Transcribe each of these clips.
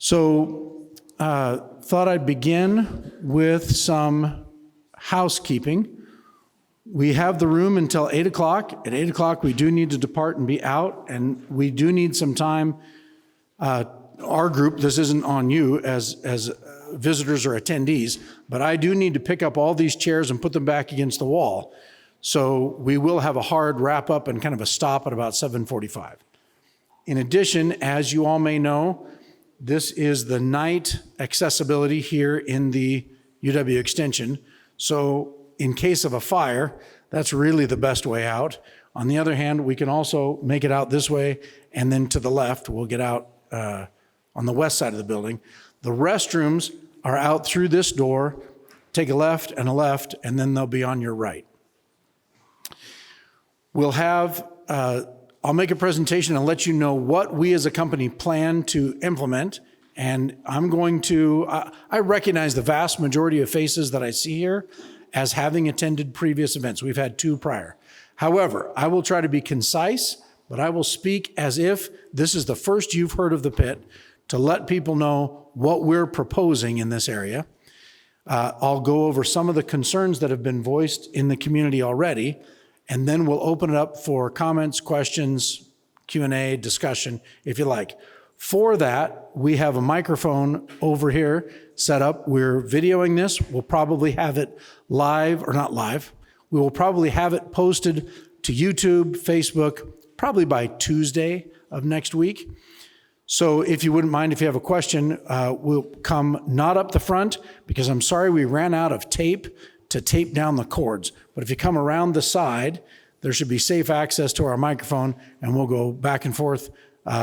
Thought I'd begin with some housekeeping. We have the room until 8 o'clock. At 8 o'clock, we do need to depart and be out, and we do need some time. Our group, this isn't on you as visitors or attendees, but I do need to pick up all these chairs and put them back against the wall. So we will have a hard wrap up and kind of a stop at about 7:45. In addition, as you all may know, this is the night accessibility here in the UW Extension. So in case of a fire, that's really the best way out. On the other hand, we can also make it out this way, and then to the left, we'll get out on the west side of the building. The restrooms are out through this door. Take a left, and then they'll be on your right. We'll have, I'll make a presentation and let you know what we as a company plan to implement. And I'm going to, I recognize the vast majority of faces that I see here as having attended previous events. We've had 2 prior. However, I will try to be concise, but I will speak as if this is the first you've heard of the pit to let people know what we're proposing in this area. I'll go over some of the concerns that have been voiced in the community already, and then we'll open it up for comments, questions, Q&A, discussion, if you like. For that, we have a microphone over here set up. We're videoing this. We'll probably have it live, or not live. We will probably have it posted to YouTube, Facebook, probably by Tuesday of next week. So if you wouldn't mind, if you have a question, we'll come not up the front, because I'm sorry we ran out of tape to tape down the cords. But if you come around the side, there should be safe access to our microphone, and we'll go back and forth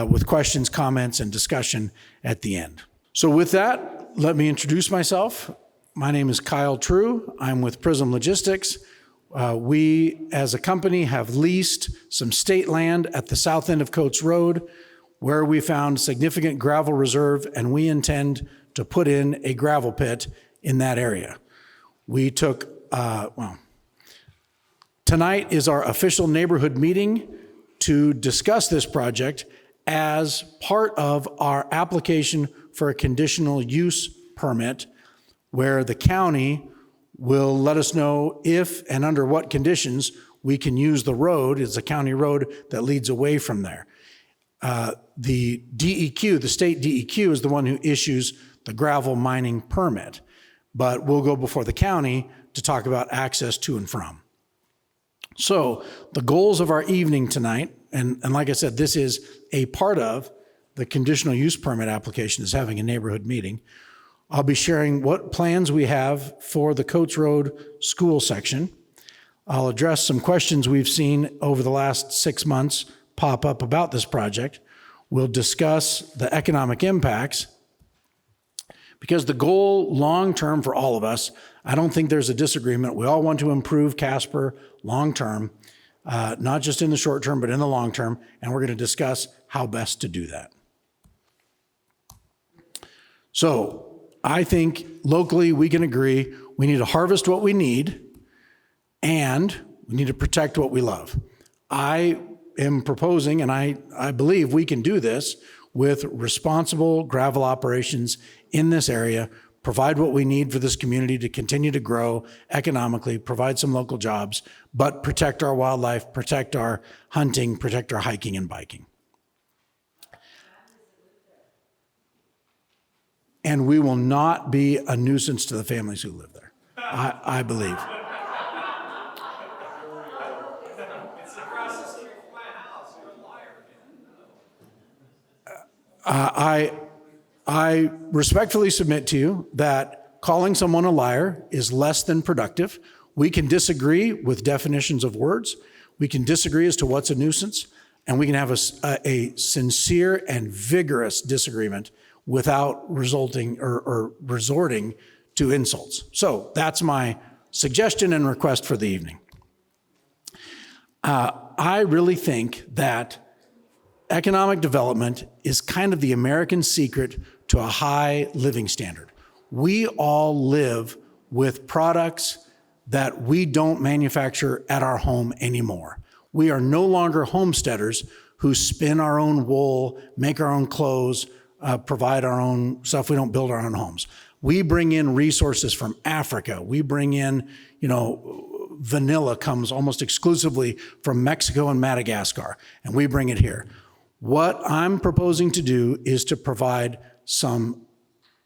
with questions, comments, and discussion at the end. So with that, let me introduce myself. My name is Kyle True. I'm with Prism Logistics. We, as a company, have leased some state land at the south end of Coates Road, where we found significant gravel reserve, and we intend to put in a gravel pit in that area. We took, tonight is our official neighborhood meeting to discuss this project as part of our application for a conditional use permit, where the county will let us know if and under what conditions we can use the road. It's a county road that leads away from there. The DEQ, the state DEQ, is the one who issues the gravel mining permit, but we'll go before the county to talk about access to and from. So the goals of our evening tonight, and like I said, this is a part of the conditional use permit application, is having a neighborhood meeting. I'll be sharing what plans we have for the Coates Road school section. I'll address some questions we've seen over the last 6 months pop up about this project. We'll discuss the economic impacts, because the goal long-term for all of us, I don't think there's a disagreement. We all want to improve Casper long-term, not just in the short term, but in the long term, and we're going to discuss how best to do that. So I think locally we can agree we need to harvest what we need, and we need to protect what we love. I am proposing, and I believe we can do this with responsible gravel operations in this area, provide what we need for this community to continue to grow economically, provide some local jobs, but protect our wildlife, protect our hunting, protect our hiking and biking. And we will not be a nuisance to the families who live there, I believe. I respectfully submit to you that calling someone a liar is less than productive. We can disagree with definitions of words. We can disagree as to what's a nuisance, and we can have a sincere and vigorous disagreement without resulting or resorting to insults. So that's my suggestion and request for the evening. I really think that economic development is kind of the American secret to a high living standard. We all live with products that we don't manufacture at our home anymore. We are no longer homesteaders who spin our own wool, make our own clothes, provide our own stuff. We don't build our own homes. We bring in resources from Africa. We bring in, vanilla comes almost exclusively from Mexico and Madagascar, and we bring it here. What I'm proposing to do is to provide some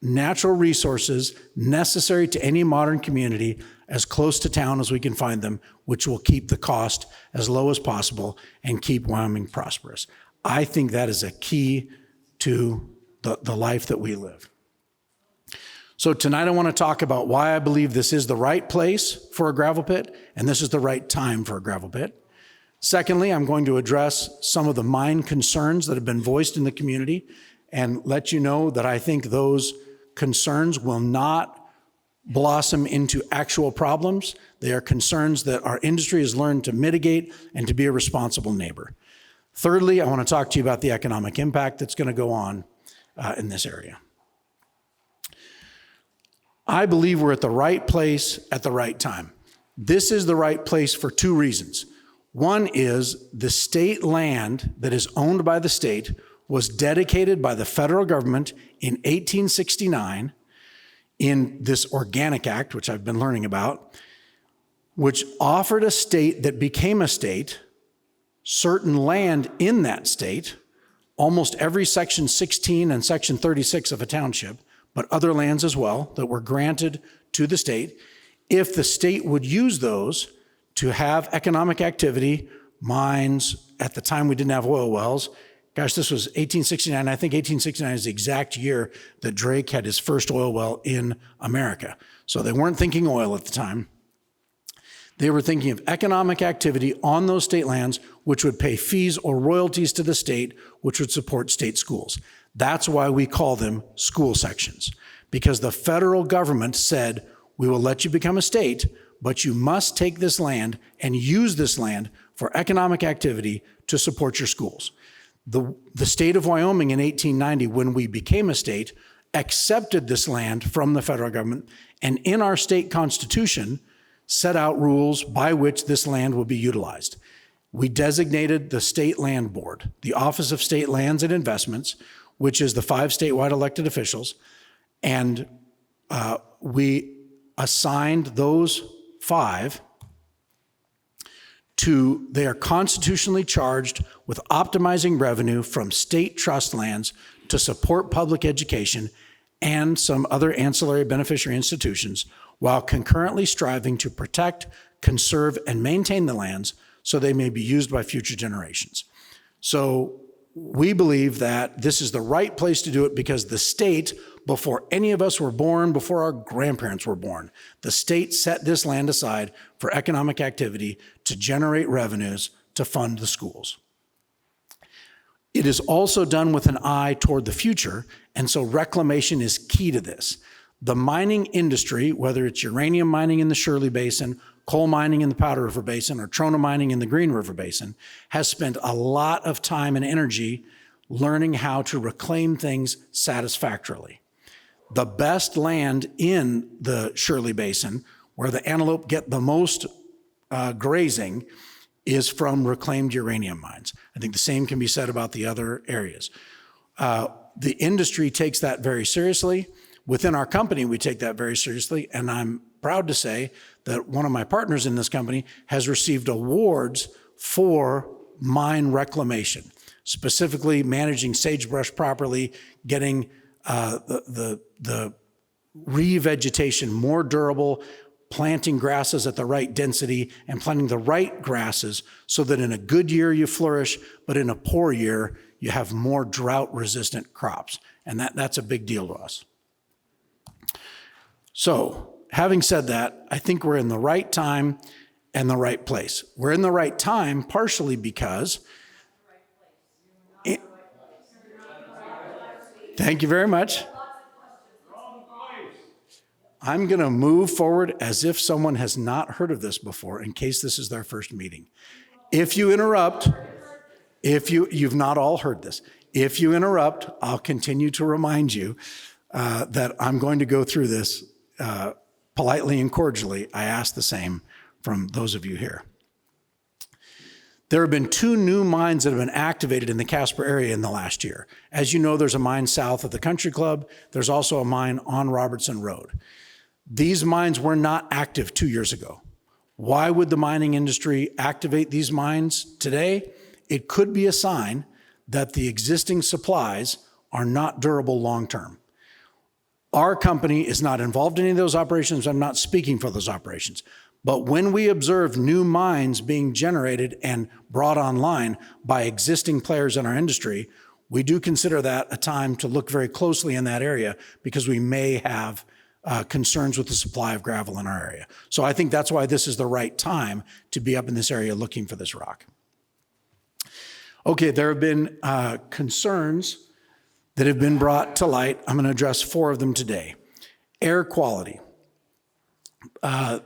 natural resources necessary to any modern community as close to town as we can find them, which will keep the cost as low as possible and keep Wyoming prosperous. I think that is a key to the life that we live. So tonight I want to talk about why I believe this is the right place for a gravel pit, and this is the right time for a gravel pit. Secondly, I'm going to address some of the mine concerns that have been voiced in the community and let you know that I think those concerns will not blossom into actual problems. They are concerns that our industry has learned to mitigate and to be a responsible neighbor. Thirdly, I want to talk to you about the economic impact that's going to go on in this area. I believe we're at the right place at the right time. This is the right place for two reasons. One is the state land that is owned by the state was dedicated by the federal government in 1869 in this Organic Act, which I've been learning about, which offered a state that became a state certain land in that state, almost every section 16 and section 36 of a township, but other lands as well that were granted to the state, if the state would use those to have economic activity, mines. At the time we didn't have oil wells. Gosh, this was 1869. I think 1869 is the exact year that Drake had his first oil well in America. So they weren't thinking oil at the time. They were thinking of economic activity on those state lands, which would pay fees or royalties to the state, which would support state schools. That's why we call them school sections, because the federal government said, we will let you become a state, but you must take this land and use this land for economic activity to support your schools. The state of Wyoming in 1890, when we became a state, accepted this land from the federal government, and in our state constitution, set out rules by which this land will be utilized. We designated the State Land Board, the Office of State Lands and Investments, which is the 5 statewide elected officials, and we assigned those 5 they are constitutionally charged with optimizing revenue from state trust lands to support public education and some other ancillary beneficiary institutions, while concurrently striving to protect, conserve, and maintain the lands so they may be used by future generations. So we believe that this is the right place to do it because the state, before any of us were born, before our grandparents were born, the state set this land aside for economic activity to generate revenues to fund the schools. It is also done with an eye toward the future, and so reclamation is key to this. The mining industry, whether it's uranium mining in the Shirley Basin, coal mining in the Powder River Basin, or trona mining in the Green River Basin, has spent a lot of time and energy learning how to reclaim things satisfactorily. The best land in the Shirley Basin, where the antelope get the most grazing, is from reclaimed uranium mines. I think the same can be said about the other areas. The industry takes that very seriously. Within our company, we take that very seriously, and I'm proud to say that one of my partners in this company has received awards for mine reclamation, specifically managing sagebrush properly, getting the revegetation more durable, planting grasses at the right density, and planting the right grasses so that in a good year you flourish, but in a poor year you have more drought-resistant crops. And that's a big deal to us. So, having said that, I think we're in the right time and the right place. We're in the right time partially because... Thank you very much. I'm going to move forward as if someone has not heard of this before, in case this is their first meeting. If you interrupt, you've not all heard this. If you interrupt, I'll continue to remind you that I'm going to go through this politely and cordially. I ask the same from those of you here. There have been 2 new mines that have been activated in the Casper area in the last year. As you know, there's a mine south of the Country Club. There's also a mine on Robertson Road. These mines were not active 2 years ago. Why would the mining industry activate these mines today? It could be a sign that the existing supplies are not durable long-term. Our company is not involved in any of those operations. I'm not speaking for those operations. But when we observe new mines being generated and brought online by existing players in our industry, we do consider that a time to look very closely in that area because we may have concerns with the supply of gravel in our area. So I think that's why this is the right time to be up in this area looking for this rock. Okay, there have been concerns that have been brought to light. I'm going to address 4 of them today. Air quality.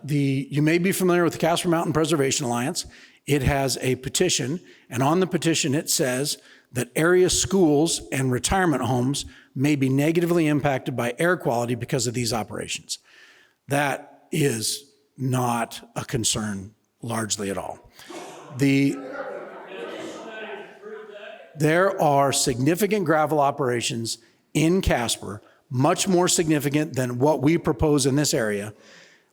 You may be familiar with the Casper Mountain Preservation Alliance. It has a petition, and on the petition it says that area schools and retirement homes may be negatively impacted by air quality because of these operations. That is not a concern largely at all. There are significant gravel operations in Casper, much more significant than what we propose in this area,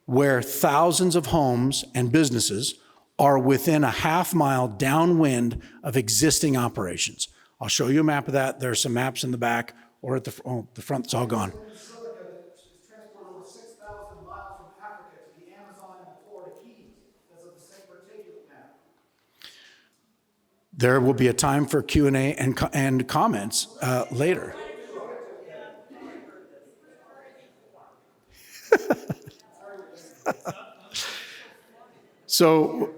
where thousands of homes and businesses are within a half-mile downwind of existing operations. I'll show you a map of that. There are some maps in the back or at the front. It's all gone. Silica that is transported over 6,000 miles from Africa to the Amazon and Florida Keys because of the same particulate matter. There will be a time for Q&A and comments later. So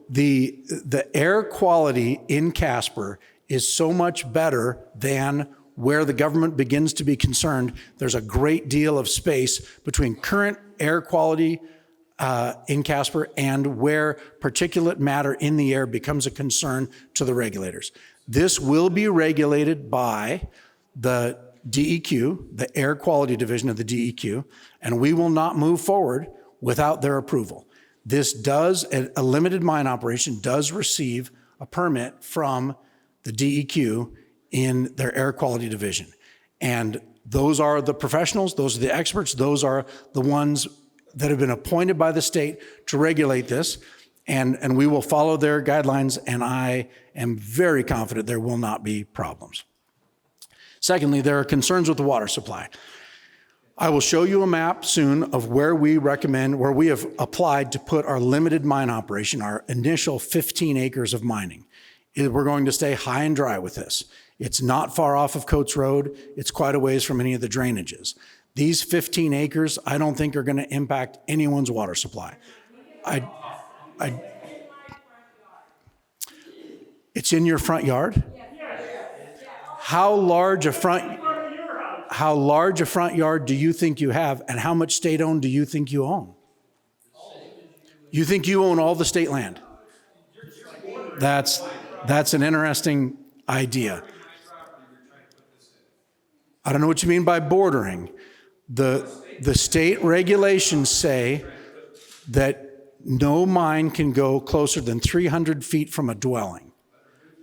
the air quality in Casper is so much better than where the government begins to be concerned. There's a great deal of space between current air quality in Casper and where particulate matter in the air becomes a concern to the regulators. This will be regulated by the DEQ, the Air Quality Division of the DEQ, and we will not move forward without their approval. This does, a limited mine operation does receive a permit from the DEQ in their Air Quality Division. And those are the professionals, those are the experts, those are the ones that have been appointed by the state to regulate this, and we will follow their guidelines, and I am very confident there will not be problems. Secondly, there are concerns with the water supply. I will show you a map soon of where we have applied to put our limited mine operation, our initial 15 acres of mining. We're going to stay high and dry with this. It's not far off of Coates Road. It's quite a ways from any of the drainages. These 15 acres, I don't think are going to impact anyone's water supply. It's in your front yard? How large a front yard do you think you have, and how much state-owned do you think you own? You think you own all the state land? That's an interesting idea. I don't know what you mean by bordering. The state regulations say that no mine can go closer than 300 feet from a dwelling.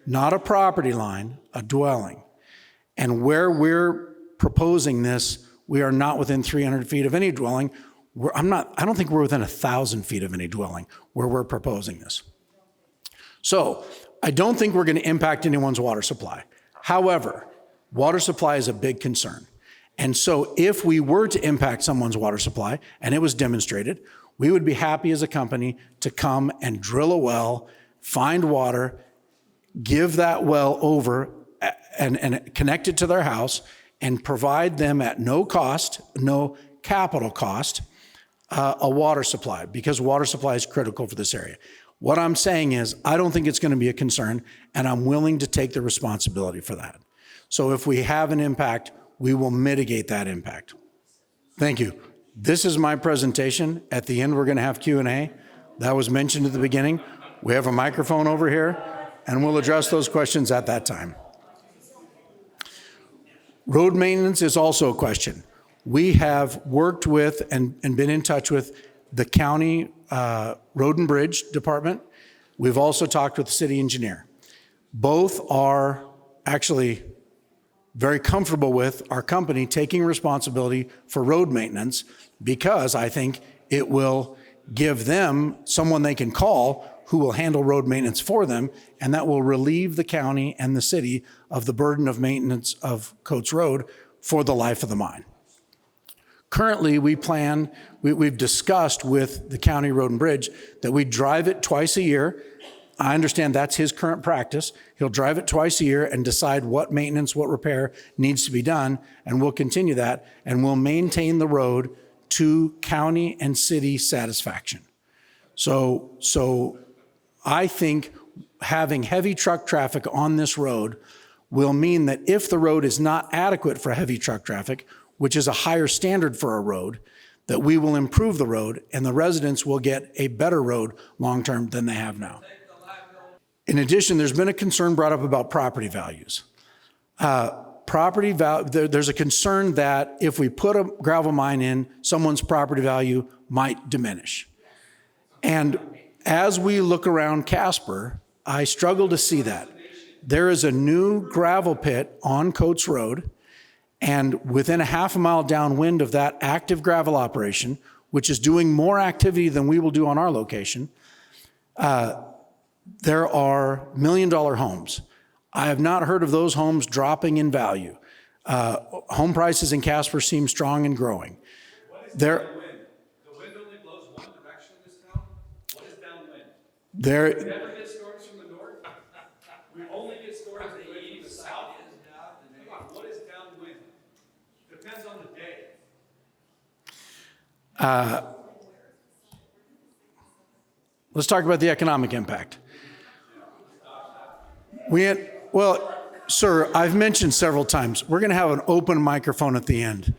Not a property line, a dwelling. And where we're proposing this, we are not within 300 feet of any dwelling. I don't think we're within 1,000 feet of any dwelling where we're proposing this. So I don't think we're going to impact anyone's water supply. However, water supply is a big concern. And so if we were to impact someone's water supply, and it was demonstrated, we would be happy as a company to come and drill a well, find water, give that well over and connect it to their house and provide them at no cost, no capital cost, a water supply, because water supply is critical for this area. What I'm saying is I don't think it's going to be a concern, and I'm willing to take the responsibility for that. So if we have an impact, we will mitigate that impact. Thank you. This is my presentation. At the end, we're going to have Q&A. That was mentioned at the beginning. We have a microphone over here, and we'll address those questions at that time. Road maintenance is also a question. We have worked with and been in touch with the county road and bridge department. We've also talked with the city engineer. Both are actually very comfortable with our company taking responsibility for road maintenance because I think it will give them someone they can call who will handle road maintenance for them, and that will relieve the county and the city of the burden of maintenance of Coates Road for the life of the mine. Currently, we've discussed with the county road and bridge that we drive it twice a year. I understand that's his current practice. He'll drive it twice a year and decide what maintenance, what repair needs to be done, and we'll continue that, and we'll maintain the road to county and city satisfaction. So I think having heavy truck traffic on this road will mean that if the road is not adequate for heavy truck traffic, which is a higher standard for a road, that we will improve the road and the residents will get a better road long-term than they have now. In addition, there's been a concern brought up about property values. There's a concern that if we put a gravel mine in, someone's property value might diminish. And as we look around Casper, I struggle to see that. There is a new gravel pit on Coates Road, and within a half a mile downwind of that active gravel operation, which is doing more activity than we will do on our location, there are million-dollar homes. I have not heard of those homes dropping in value. Home prices in Casper seem strong and growing. What is downwind? The wind only blows one direction in this town. What is downwind? We never get storms from the north. We only get storms from the south. Come on, what is downwind? Depends on the day. Let's talk about the economic impact. Well, sir, I've mentioned several times, we're going to have an open microphone at the end.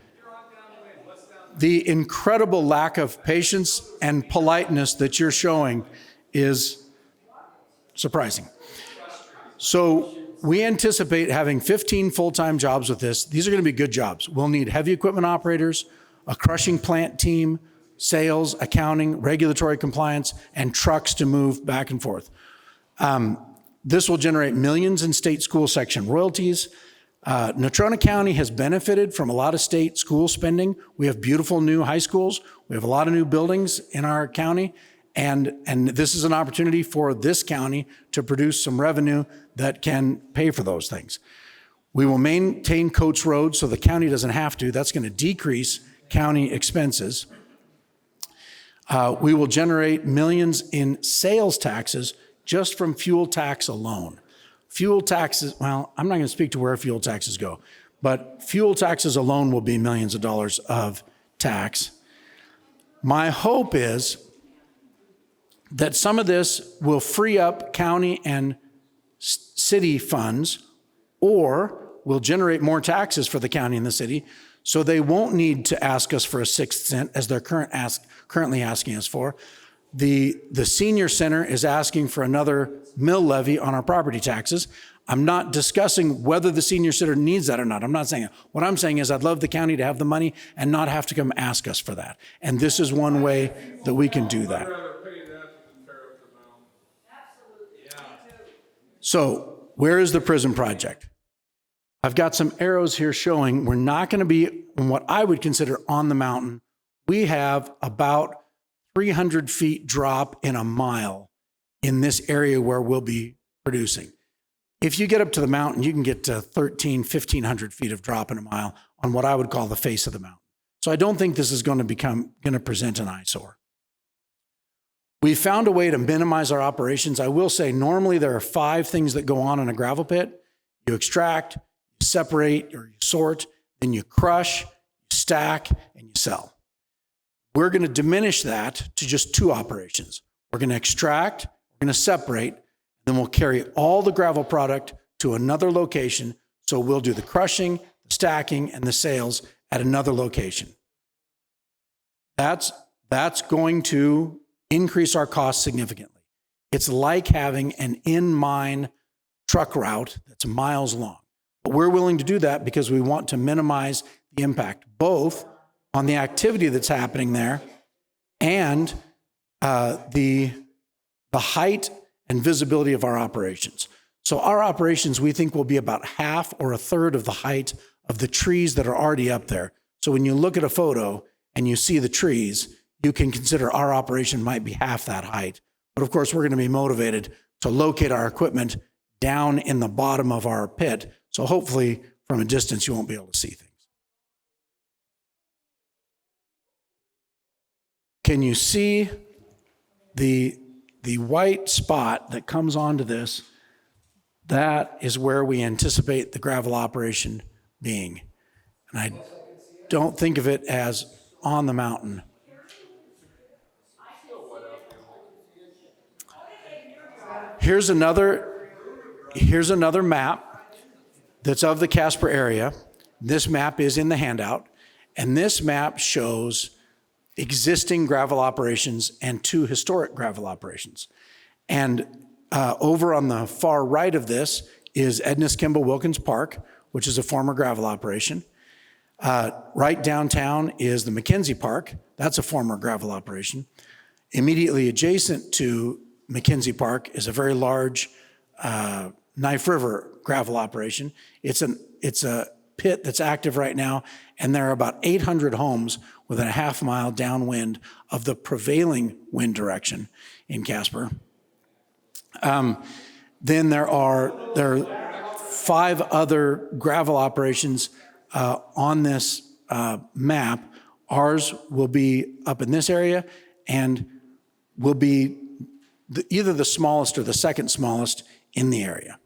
The incredible lack of patience and politeness that you're showing is surprising. So we anticipate having 15 full-time jobs with this. These are going to be good jobs. We'll need heavy equipment operators, a crushing plant team, sales, accounting, regulatory compliance, and trucks to move back and forth. This will generate millions in state school section royalties. Natrona County has benefited from a lot of state school spending. We have beautiful new high schools. We have a lot of new buildings in our county. And this is an opportunity for this county to produce some revenue that can pay for those things. We will maintain Coates Road so the county doesn't have to. That's going to decrease county expenses. We will generate millions in sales taxes just from fuel tax alone. Fuel taxes, well, I'm not going to speak to where fuel taxes go, but fuel taxes alone will be millions of dollars of tax. My hope is that some of this will free up county and city funds or will generate more taxes for the county and the city, so they won't need to ask us for a 6th cent as they're currently asking us for. The senior center is asking for another mill levy on our property taxes. I'm not discussing whether the senior center needs that or not. I'm not saying it. What I'm saying is I'd love the county to have the money and not have to come ask us for that. And this is one way that we can do that. So where is the Prism project? I've got some arrows here showing we're not going to be on what I would consider on the mountain. We have about 300 feet drop in a mile in this area where we'll be producing. If you get up to the mountain, you can get to 1,500 feet of drop in a mile on what I would call the face of the mountain. So I don't think this is going to present an eyesore. We found a way to minimize our operations. I will say normally there are 5 things that go on in a gravel pit. You extract, you separate, or you sort, then you crush, you stack, and you sell. We're going to diminish that to just 2 operations. We're going to extract, we're going to separate, then we'll carry all the gravel product to another location. So we'll do the crushing, the stacking, and the sales at another location. That's going to increase our costs significantly. It's like having an in-mine truck route that's miles long. But we're willing to do that because we want to minimize the impact, both on the activity that's happening there and the height and visibility of our operations. So our operations, we think, will be about half or a third of the height of the trees that are already up there. So when you look at a photo and you see the trees, you can consider our operation might be half that height. But of course, we're going to be motivated to locate our equipment down in the bottom of our pit. So hopefully from a distance, you won't be able to see things. Can you see the white spot that comes onto this? That is where we anticipate the gravel operation being. And I don't think of it as on the mountain. Here's another map that's of the Casper area. This map is in the handout, and this map shows existing gravel operations and 2 historic gravel operations. And over on the far right of this is Edna Kimball Wilkins Park, which is a former gravel operation. Right downtown is the McKenzie Park. That's a former gravel operation. Immediately adjacent to McKenzie Park is a very large Knife River gravel operation. It's a pit that's active right now, and there are about 800 homes within a half mile downwind of the prevailing wind direction in Casper. Then there are 5 other gravel operations on this map. Ours will be up in this area and will be either the smallest or the second smallest in the area.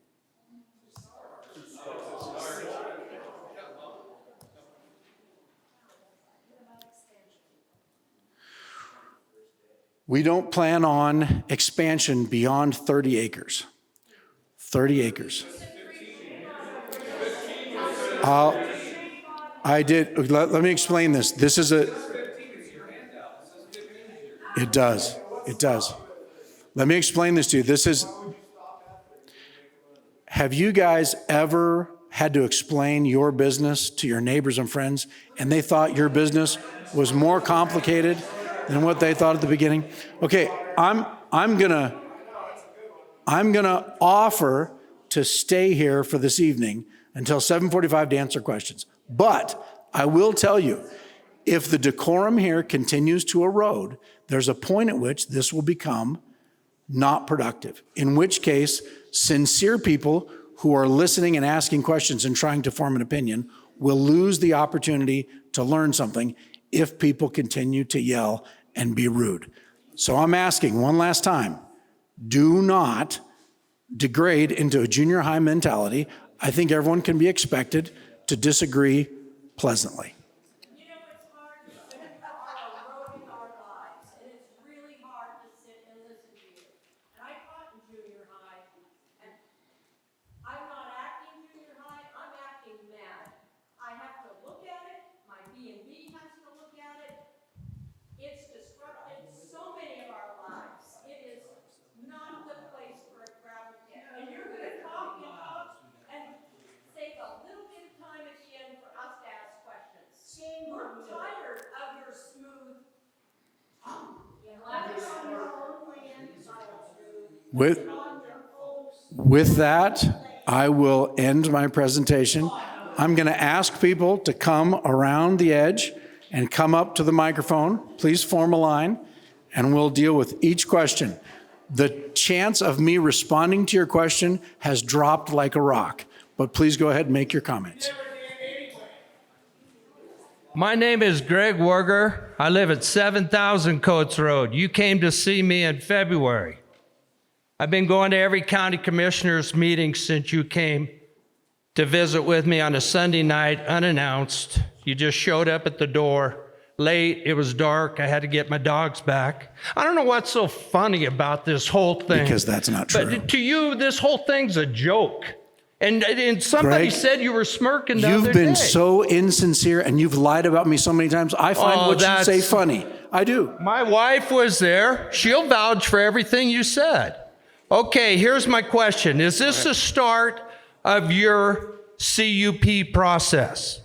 We don't plan on expansion beyond 30 acres. 30 acres. Let me explain this. This is it does. Let me explain this to you. Have you guys ever had to explain your business to your neighbors and friends, and they thought your business was more complicated than what they thought at the beginning? Okay, I'm gonna offer to stay here for this evening until 7:45 to answer questions. But I will tell you, if the decorum here continues to erode, there's a point at which this will become not productive, in which case sincere people who are listening and asking questions and trying to form an opinion will lose the opportunity to learn something if people continue to yell and be rude. So I'm asking one last time, do not degrade into a junior high mentality. I think everyone can be expected to disagree pleasantly. You know, it's hard to sit eroding our lives, and it's really hard to sit and listen to you. And I taught in junior high, and I'm not acting junior high, I'm acting mad. I have to look at it, my B&B has to look at it. It's disrupted so many of our lives. It is not the place for a gravel pit. And you're gonna talk and save a little bit of time at the end for us to ask questions. We're tired of your smooth talk. On your own land, With that, I will end my presentation. I'm going to ask people to come around the edge and come up to the microphone. Please form a line, and we'll deal with each question. The chance of me responding to your question has dropped like a rock, but please go ahead and make your comments. My name is Greg Werger. I live at 7,000 Coates Road. You came to see me in February. I've been going to every county commissioners meeting since you came to visit with me on a Sunday night unannounced. You just showed up at the door late. It was dark. I had to get my dogs back. I don't know what's so funny about this whole thing. Because that's not true. But to you, this whole thing's a joke. And somebody Greg, said you were smirking the other day. You've been so insincere, and you've lied about me so many times. I find what you say funny. I do. My wife was there. She'll vouch for everything you said. Okay, here's my question. Is this the start of your CUP process?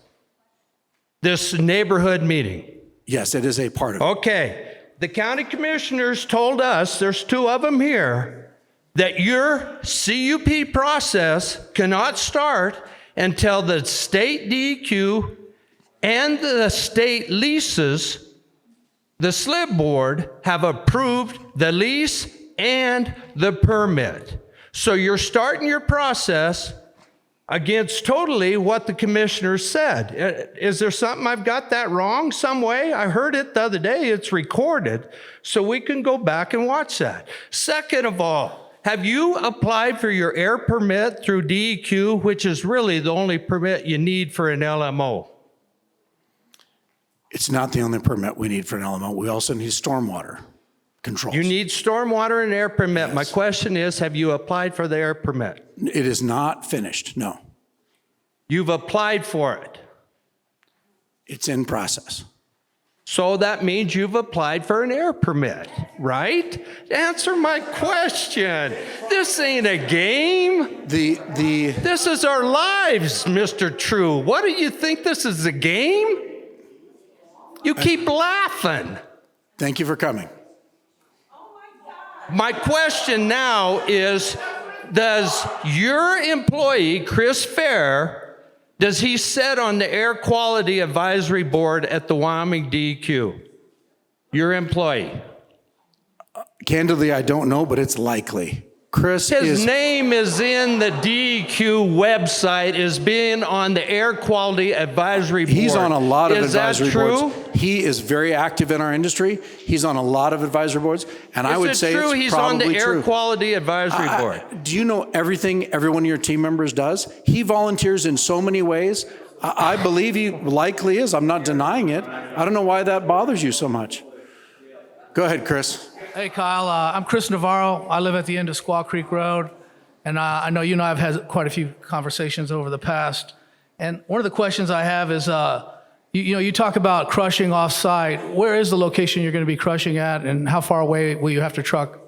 This neighborhood meeting? Yes, it is a part of it. Okay. The county commissioners told us, there's 2 of them here, that your CUP process cannot start until the state DEQ and the state leases, the SLIB board, have approved the lease and the permit. So you're starting your process against totally what the commissioner said. Is there something I've got that wrong some way? I heard it the other day. It's recorded, so we can go back and watch that. Second of all, have you applied for your air permit through DEQ, which is really the only permit you need for an LMO? It's not the only permit we need for an LMO. We also need stormwater controls. You need stormwater and air permit. Yes. My question is, have you applied for the air permit? It is not finished, no. You've applied for it. It's in process. So that means you've applied for an air permit, right? Answer my question. This ain't a game. This is our lives, Mr. True. What do you think, this is a game? You keep laughing. Thank you for coming. My question now is, does your employee, Chris Fair, does he sit on the Air Quality Advisory Board at the Wyoming DEQ? Your employee? Candidly, I don't know, but it's likely. His name is in the DEQ website, is being on the Air Quality Advisory Board. He's on a lot of advisory boards. Is that true? He is very active in our industry. He's on a lot of advisory boards, and I would say it's probably true. He's on the Air Quality Advisory Board. Do you know everything every one of your team members does? He volunteers in so many ways. I believe he likely is. I'm not denying it. I don't know why that bothers you so much. Go ahead, Chris. Hey, Kyle. I'm Chris Navarro. I live at the end of Squaw Creek Road. And I know you and I have had quite a few conversations over the past. And one of the questions I have is, you talk about crushing off-site. Where is the location you're going to be crushing at, and how far away will you have to truck?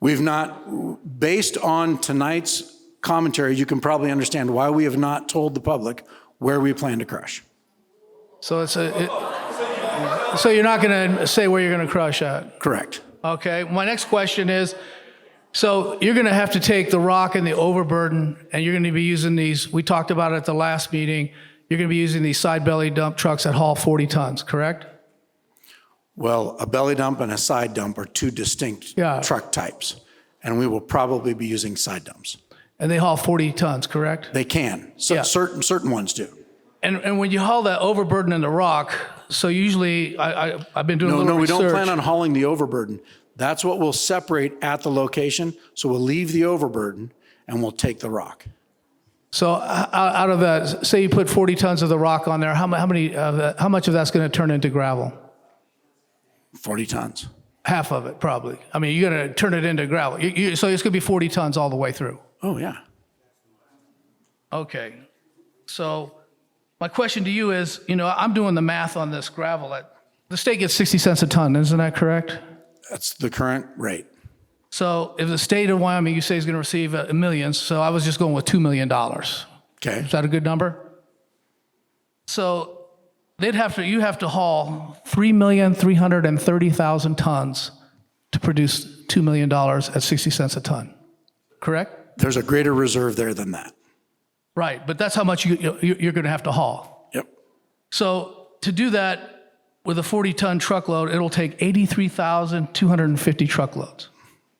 We've not, based on tonight's commentary, you can probably understand why we have not told the public where we plan to crush. So so you're not going to say where you're going to crush at? Correct. Okay. My next question is, so you're going to have to take the rock and the overburden, and you're going to be using these, we talked about it at the last meeting, you're going to be using these side belly dump trucks that haul 40 tons, correct? Well, a belly dump and a side dump are two distinct truck types, and we will probably be using side dumps. And they haul 40 tons, correct? They can. So certain ones do. And when you haul that overburden and the rock, so usually I've been doing a little research. No, we don't plan on hauling the overburden. That's what we'll separate at the location. So we'll leave the overburden and we'll take the rock. So out of that, say you put 40 tons of the rock on there, how much of that's going to turn into gravel? 40 tons. Half of it, probably. I mean, you're going to turn it into gravel. So it's going to be 40 tons all the way through. Oh, yeah. Okay. So my question to you is, I'm doing the math on this gravel. The state gets 60 cents a ton, isn't that correct? That's the current rate. So if the state of Wyoming, you say, is going to receive $1 million, so I was just going with $2 million. Okay. Is that a good number? So you have to haul 3,330,000 tons to produce $2 million at 60 cents a ton, correct? There's a greater reserve there than that. Right, but that's how much you're going to have to haul. Yep. So to do that with a 40-ton truckload, it'll take 83,250 truckloads.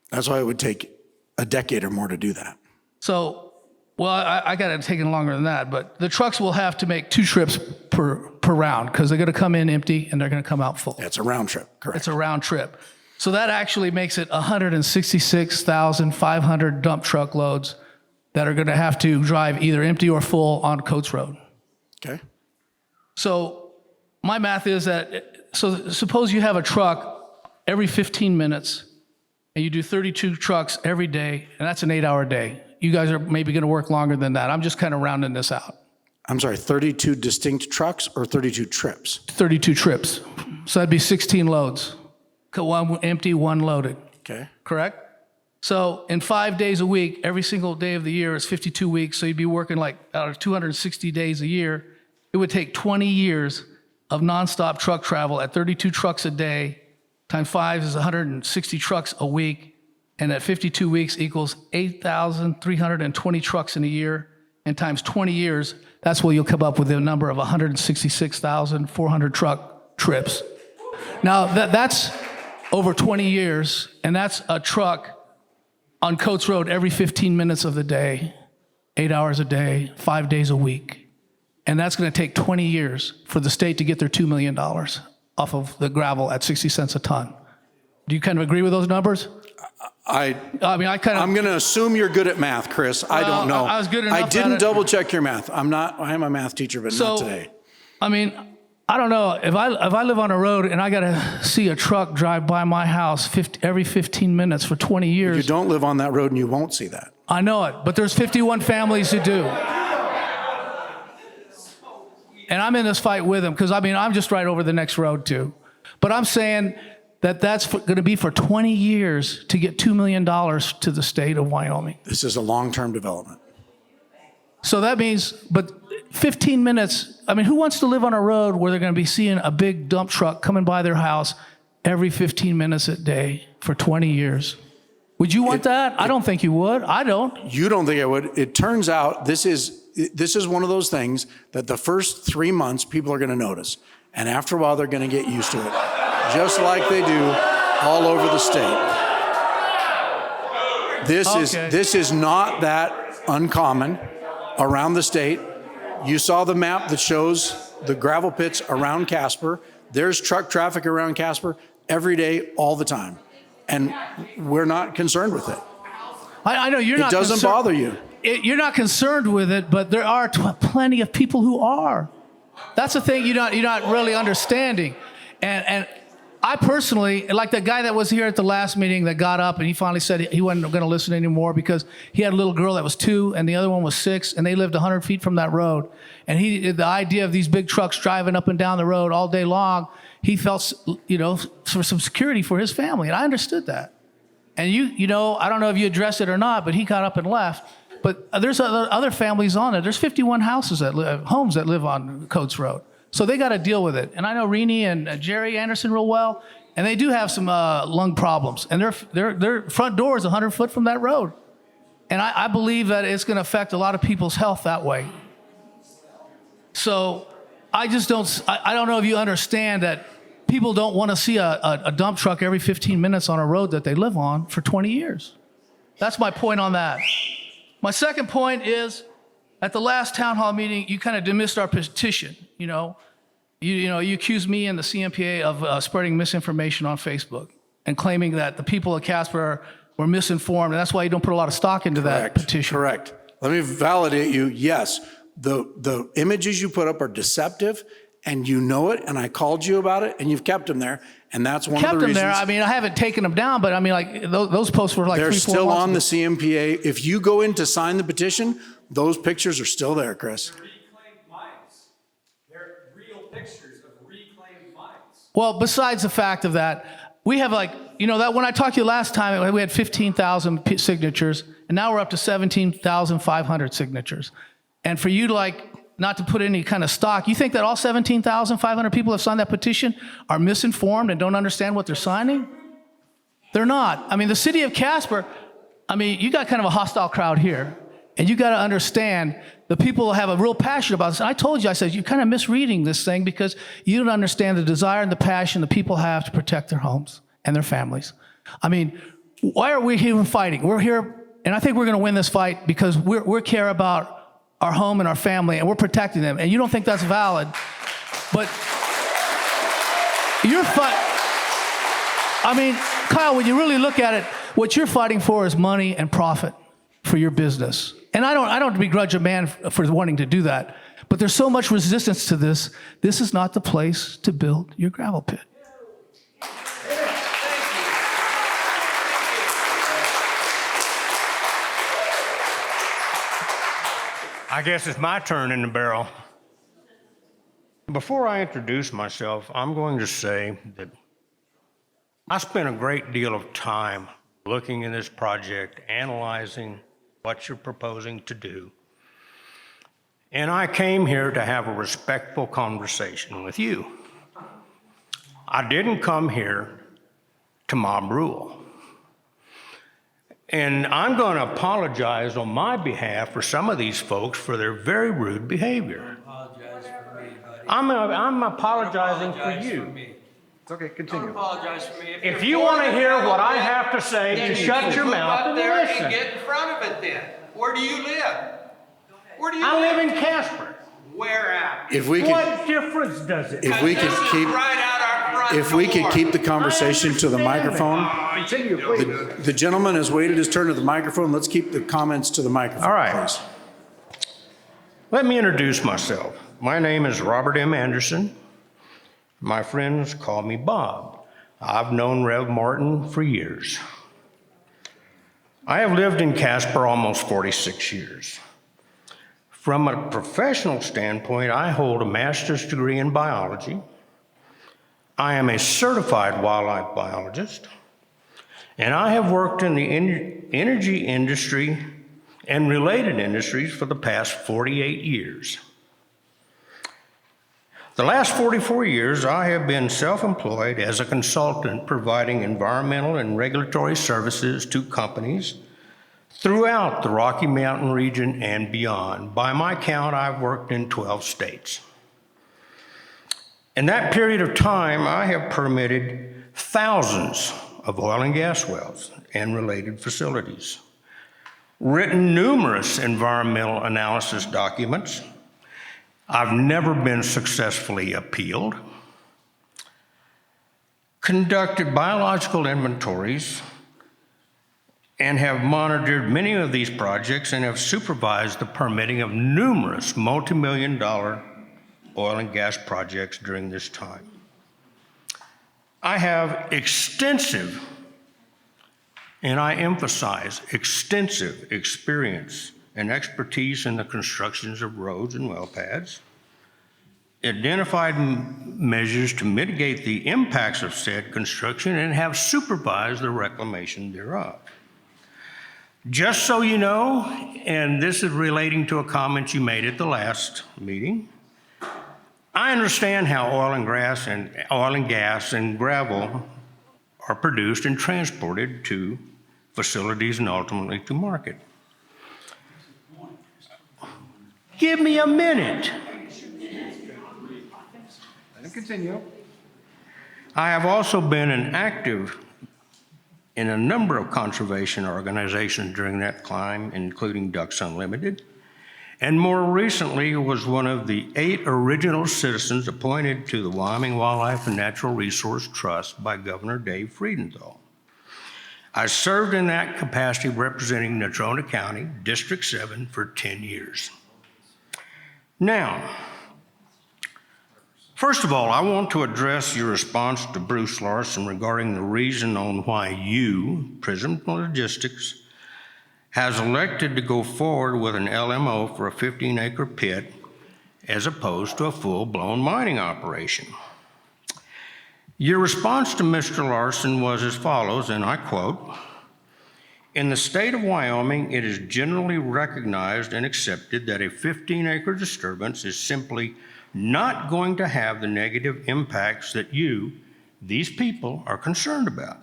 That's why it would take a decade or more to do that. So, well, I got it taking longer than that, but the trucks will have to make 2 trips per round because they're going to come in empty and they're going to come out full. Yeah, it's a round trip, correct. It's a round trip. So that actually makes it 166,500 dump truckloads that are going to have to drive either empty or full on Coates Road. Okay. So my math is that, so suppose you have a truck every 15 minutes and you do 32 trucks every day, and that's an 8-hour day. You guys are maybe going to work longer than that. I'm just kind of rounding this out. I'm sorry, 32 distinct trucks or 32 trips? 32 trips. So that'd be 16 loads. 1 empty, 1 loaded. Okay. Correct? So in 5 days a week, every single day of the year is 52 weeks. So you'd be working like out of 260 days a year. It would take 20 years of nonstop truck travel at 32 trucks a day, times 5 is 160 trucks a week. and at 52 weeks equals 8,320 trucks in a year, and times 20 years, that's where you'll come up with a number of 166,400 truck trips. Now, that's over 20 years, and that's a truck on Coates Road every 15 minutes of the day, 8 hours a day, 5 days a week. And that's going to take 20 years for the state to get their $2 million off of the gravel at 60 cents a ton. Do you kind of agree with those numbers? I'm going to assume you're good at math, Chris. I don't know. I was good enough I didn't at it. double check your math. I am a math teacher, but not today. I mean, I don't know. If I live on a road and I got to see a truck drive by my house every 15 minutes for 20 years. You don't live on that road and you won't see that. I know it, but there's 51 families who do. And I'm in this fight with them because, I'm just right over the next road too. But I'm saying that's going to be for 20 years to get $2 million to the state of Wyoming. This is a long-term development. So that means, but 15 minutes, who wants to live on a road where they're going to be seeing a big dump truck coming by their house every 15 minutes a day for 20 years? Would you want that? I don't think you would. I don't. You don't think I would. It turns out this is one of those things that the first 3 months people are going to notice. And after a while, they're going to get used to it, just like they do all over the state. This is not that uncommon around the state. You saw the map that shows the gravel pits around Casper. There's truck traffic around Casper every day, all the time. And we're not concerned with it. I know you're not. It doesn't bother you. You're not concerned with it, but there are plenty of people who are. That's the thing you're not really understanding. And I personally, like the guy that was here at the last meeting that got up and he finally said he wasn't going to listen anymore because he had a little girl that was 2 and the other one was 6 and they lived 100 feet from that road. And the idea of these big trucks driving up and down the road all day long, he felt, for some security for his family. And I understood that. And I don't know if you addressed it or not, but he got up and left. But there's other families on it. There's 51 homes that live on Coates Road. So they got to deal with it. And I know Renee and Jerry Anderson real well, and they do have some lung problems. And their front door is 100 foot from that road. And I believe that it's going to affect a lot of people's health that way. So I don't know if you understand that people don't want to see a dump truck every 15 minutes on a road that they live on for 20 years. That's my point on that. My second point is, at the last town hall meeting, you kind of dismissed our petition. You accused me and the CMPA of spreading misinformation on Facebook and claiming that the people of Casper were misinformed, and that's why you don't put a lot of stock into that petition. Correct. Let me validate you. Yes, the images you put up are deceptive, and you know it, and I called you about it, and you've kept them there, and that's one of the reasons. Kept them there. I haven't taken them down, but those posts were like they're 3-4 still months on ago. the CMPA. If you go in to sign the petition, those pictures are still there, Chris. They're reclaimed mines. They're real pictures of reclaimed mines. Well, besides the fact of that, we have that when I talked to you last time, we had 15,000 signatures, and now we're up to 17,500 signatures. And for you to not to put any kind of stock, you think that all 17,500 people have signed that petition are misinformed and don't understand what they're signing? They're not. The city of Casper, you got kind of a hostile crowd here. And you got to understand the people have a real passion about this. And I told you, I said, you're kind of misreading this thing because you don't understand the desire and the passion the people have to protect their homes and their families. Why are we here fighting? We're here, and I think we're going to win this fight because we care about our home and our family, and we're protecting them. And you don't think that's valid, but you're Kyle, when you really look at it, what you're fighting for is money and profit for your business. And I don't begrudge a man for wanting to do that, but there's so much resistance to this. This is not the place to build your gravel pit. I guess it's my turn in the barrel. Before I introduce myself, I'm going to say that I spent a great deal of time looking at this project, analyzing what you're proposing to do. And I came here to have a respectful conversation with you. I didn't come here to mob rule. And I'm going to apologize on my behalf for some of these folks for their very rude behavior. Apologize for me, buddy. I'm apologizing for Apologize you. for me. It's okay, Don't continue. apologize for me. If you're you want to for it, hear what I then have to say, then just you shut can your move mouth up and there listen. and get in front of it then. Where do you live? Where do you I live in Casper. Where at? If we could, What difference does it if we could This is keep, right out our front if we could door. keep the conversation to the microphone. Continue, please. The gentleman has waited his turn to the microphone. Let's keep the comments to the microphone, All right. please. Let me introduce myself. My name is Robert M. Anderson. My friends call me Bob. I've known Rev Martin for years. I have lived in Casper almost 46 years. From a professional standpoint, I hold a master's degree in biology. I am a certified wildlife biologist, and I have worked in the energy industry and related industries for the past 48 years. The last 44 years, I have been self-employed as a consultant providing environmental and regulatory services to companies throughout the Rocky Mountain region and beyond. By my count, I've worked in 12 states. In that period of time, I have permitted thousands of oil and gas wells and related facilities, written numerous environmental analysis documents. I've never been successfully appealed, conducted biological inventories, and have monitored many of these projects and have supervised the permitting of numerous multi-million-dollar oil and gas projects during this time. I have extensive, and I emphasize extensive experience and expertise in the constructions of roads and well pads, identified measures to mitigate the impacts of said construction, and have supervised the reclamation thereof. Just so you know, and this is relating to a comment you made at the last meeting, I understand how oil and gas and gravel are produced and transported to facilities and ultimately to market. Give me a minute. Let him continue. I have also been an active in a number of conservation organizations during that time, including Ducks Unlimited, and more recently was one of the 8 original citizens appointed to the Wyoming Wildlife and Natural Resource Trust by Governor Dave Friedenthal. I served in that capacity representing Natrona County, District 7, for 10 years. Now, first of all, I want to address your response to Bruce Larson regarding the reason on why you, Prism Logistics, has elected to go forward with an LMO for a 15-acre pit as opposed to a full-blown mining operation. Your response to Mr. Larson was as follows, and I quote, "In the state of Wyoming, it is generally recognized and accepted that a 15-acre disturbance is simply not going to have the negative impacts that you, these people, are concerned about.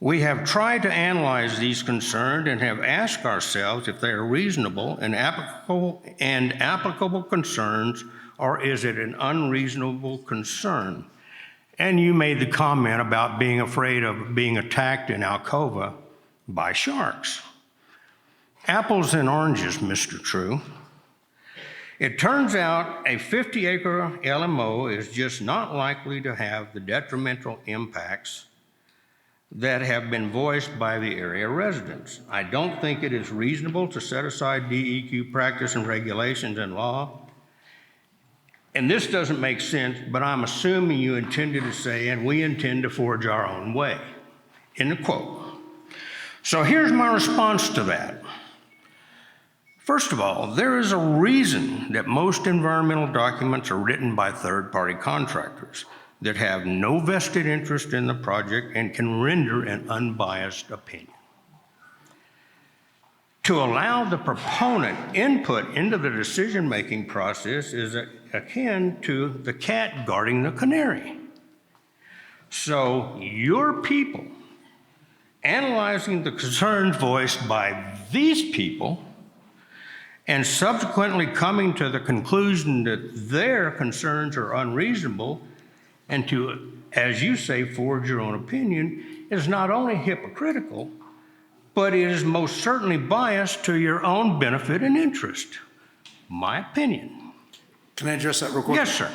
We have tried to analyze these concerns and have asked ourselves if they are reasonable and applicable concerns, or is it an unreasonable concern?" And you made the comment about being afraid of being attacked in Alcova by sharks. Apples and oranges, Mr. True. It turns out a 50-acre LMO is just not likely to have the detrimental impacts that have been voiced by the area residents. I don't think it is reasonable to set aside DEQ practice and regulations and law. And this doesn't make sense, but I'm assuming you intended to say, and we intend to forge our own way, end of quote. So here's my response to that. First of all, there is a reason that most environmental documents are written by third-party contractors that have no vested interest in the project and can render an unbiased opinion. To allow the proponent input into the decision-making process is akin to the cat guarding the canary. So your people analyzing the concerns voiced by these people, and subsequently coming to the conclusion that their concerns are unreasonable, and to, as you say, forge your own opinion, is not only hypocritical, but it is most certainly biased to your own benefit and interest. My opinion. Can I address that real quick? Yes, sir.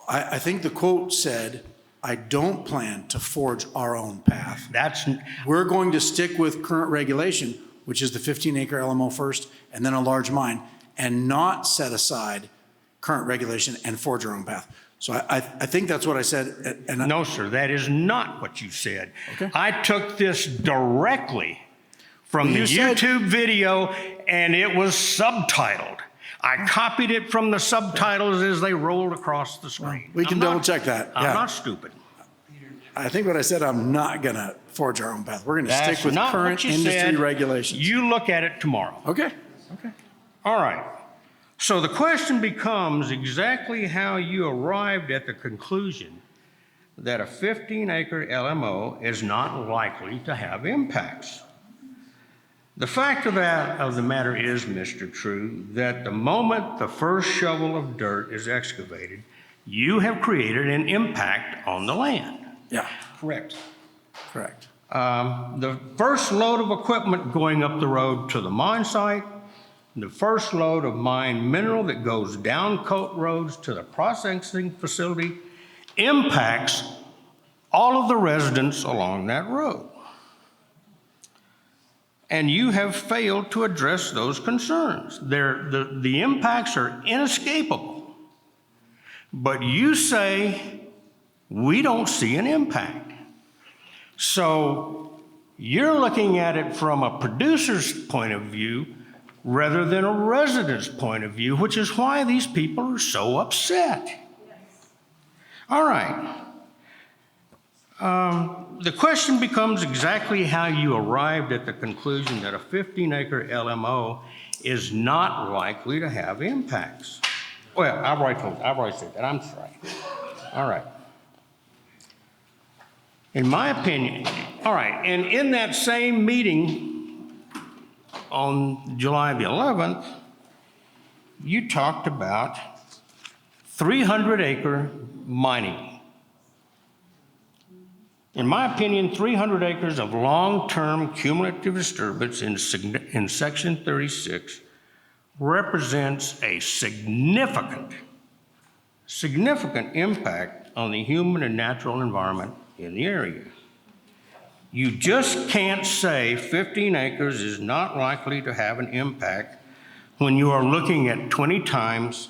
I think the quote said, "I don't plan to forge our own path." That's, We're going to stick with current regulation, which is the 15-acre LMO first, and then a large mine, and not set aside current regulation and forge our own path. So I think that's what I said. And no, sir, that is not what you said. Okay. I took this directly from Well, the you said- YouTube video, and it was subtitled. I copied it from the subtitles as they rolled across the screen. we can I'm not- double check that. I'm Yeah. not stupid. I think what I said, I'm not going to forge our own path. We're going to That's stick with not current what you industry said. regulations. You look at it tomorrow. Okay. All right. So the question becomes exactly how you arrived at the conclusion that a 15-acre LMO is not likely to have impacts. The fact of the matter is, Mr. True, that the moment the first shovel of dirt is excavated, you have created an impact on the land. Yeah, Correct. correct. The first load of equipment going up the road to the mine site, the first load of mine mineral that goes down coat roads to the processing facility impacts all of the residents along that road. And you have failed to address those concerns. The impacts are inescapable. But you say, we don't see an impact. So you're looking at it from a producer's point of view rather than a resident's point of view, which is why these people are so upset. All right. The question becomes exactly how you arrived at the conclusion that a 15-acre LMO is not likely to have impacts. Well, I've already said that. I'm sorry. All right. In my opinion, all right, and in that same meeting on July the 11th, you talked about 300-acre mining. In my opinion, 300 acres of long-term cumulative disturbance in Section 36 represents a significant impact on the human and natural environment in the area. You just can't say 15 acres is not likely to have an impact when you are looking at 20 times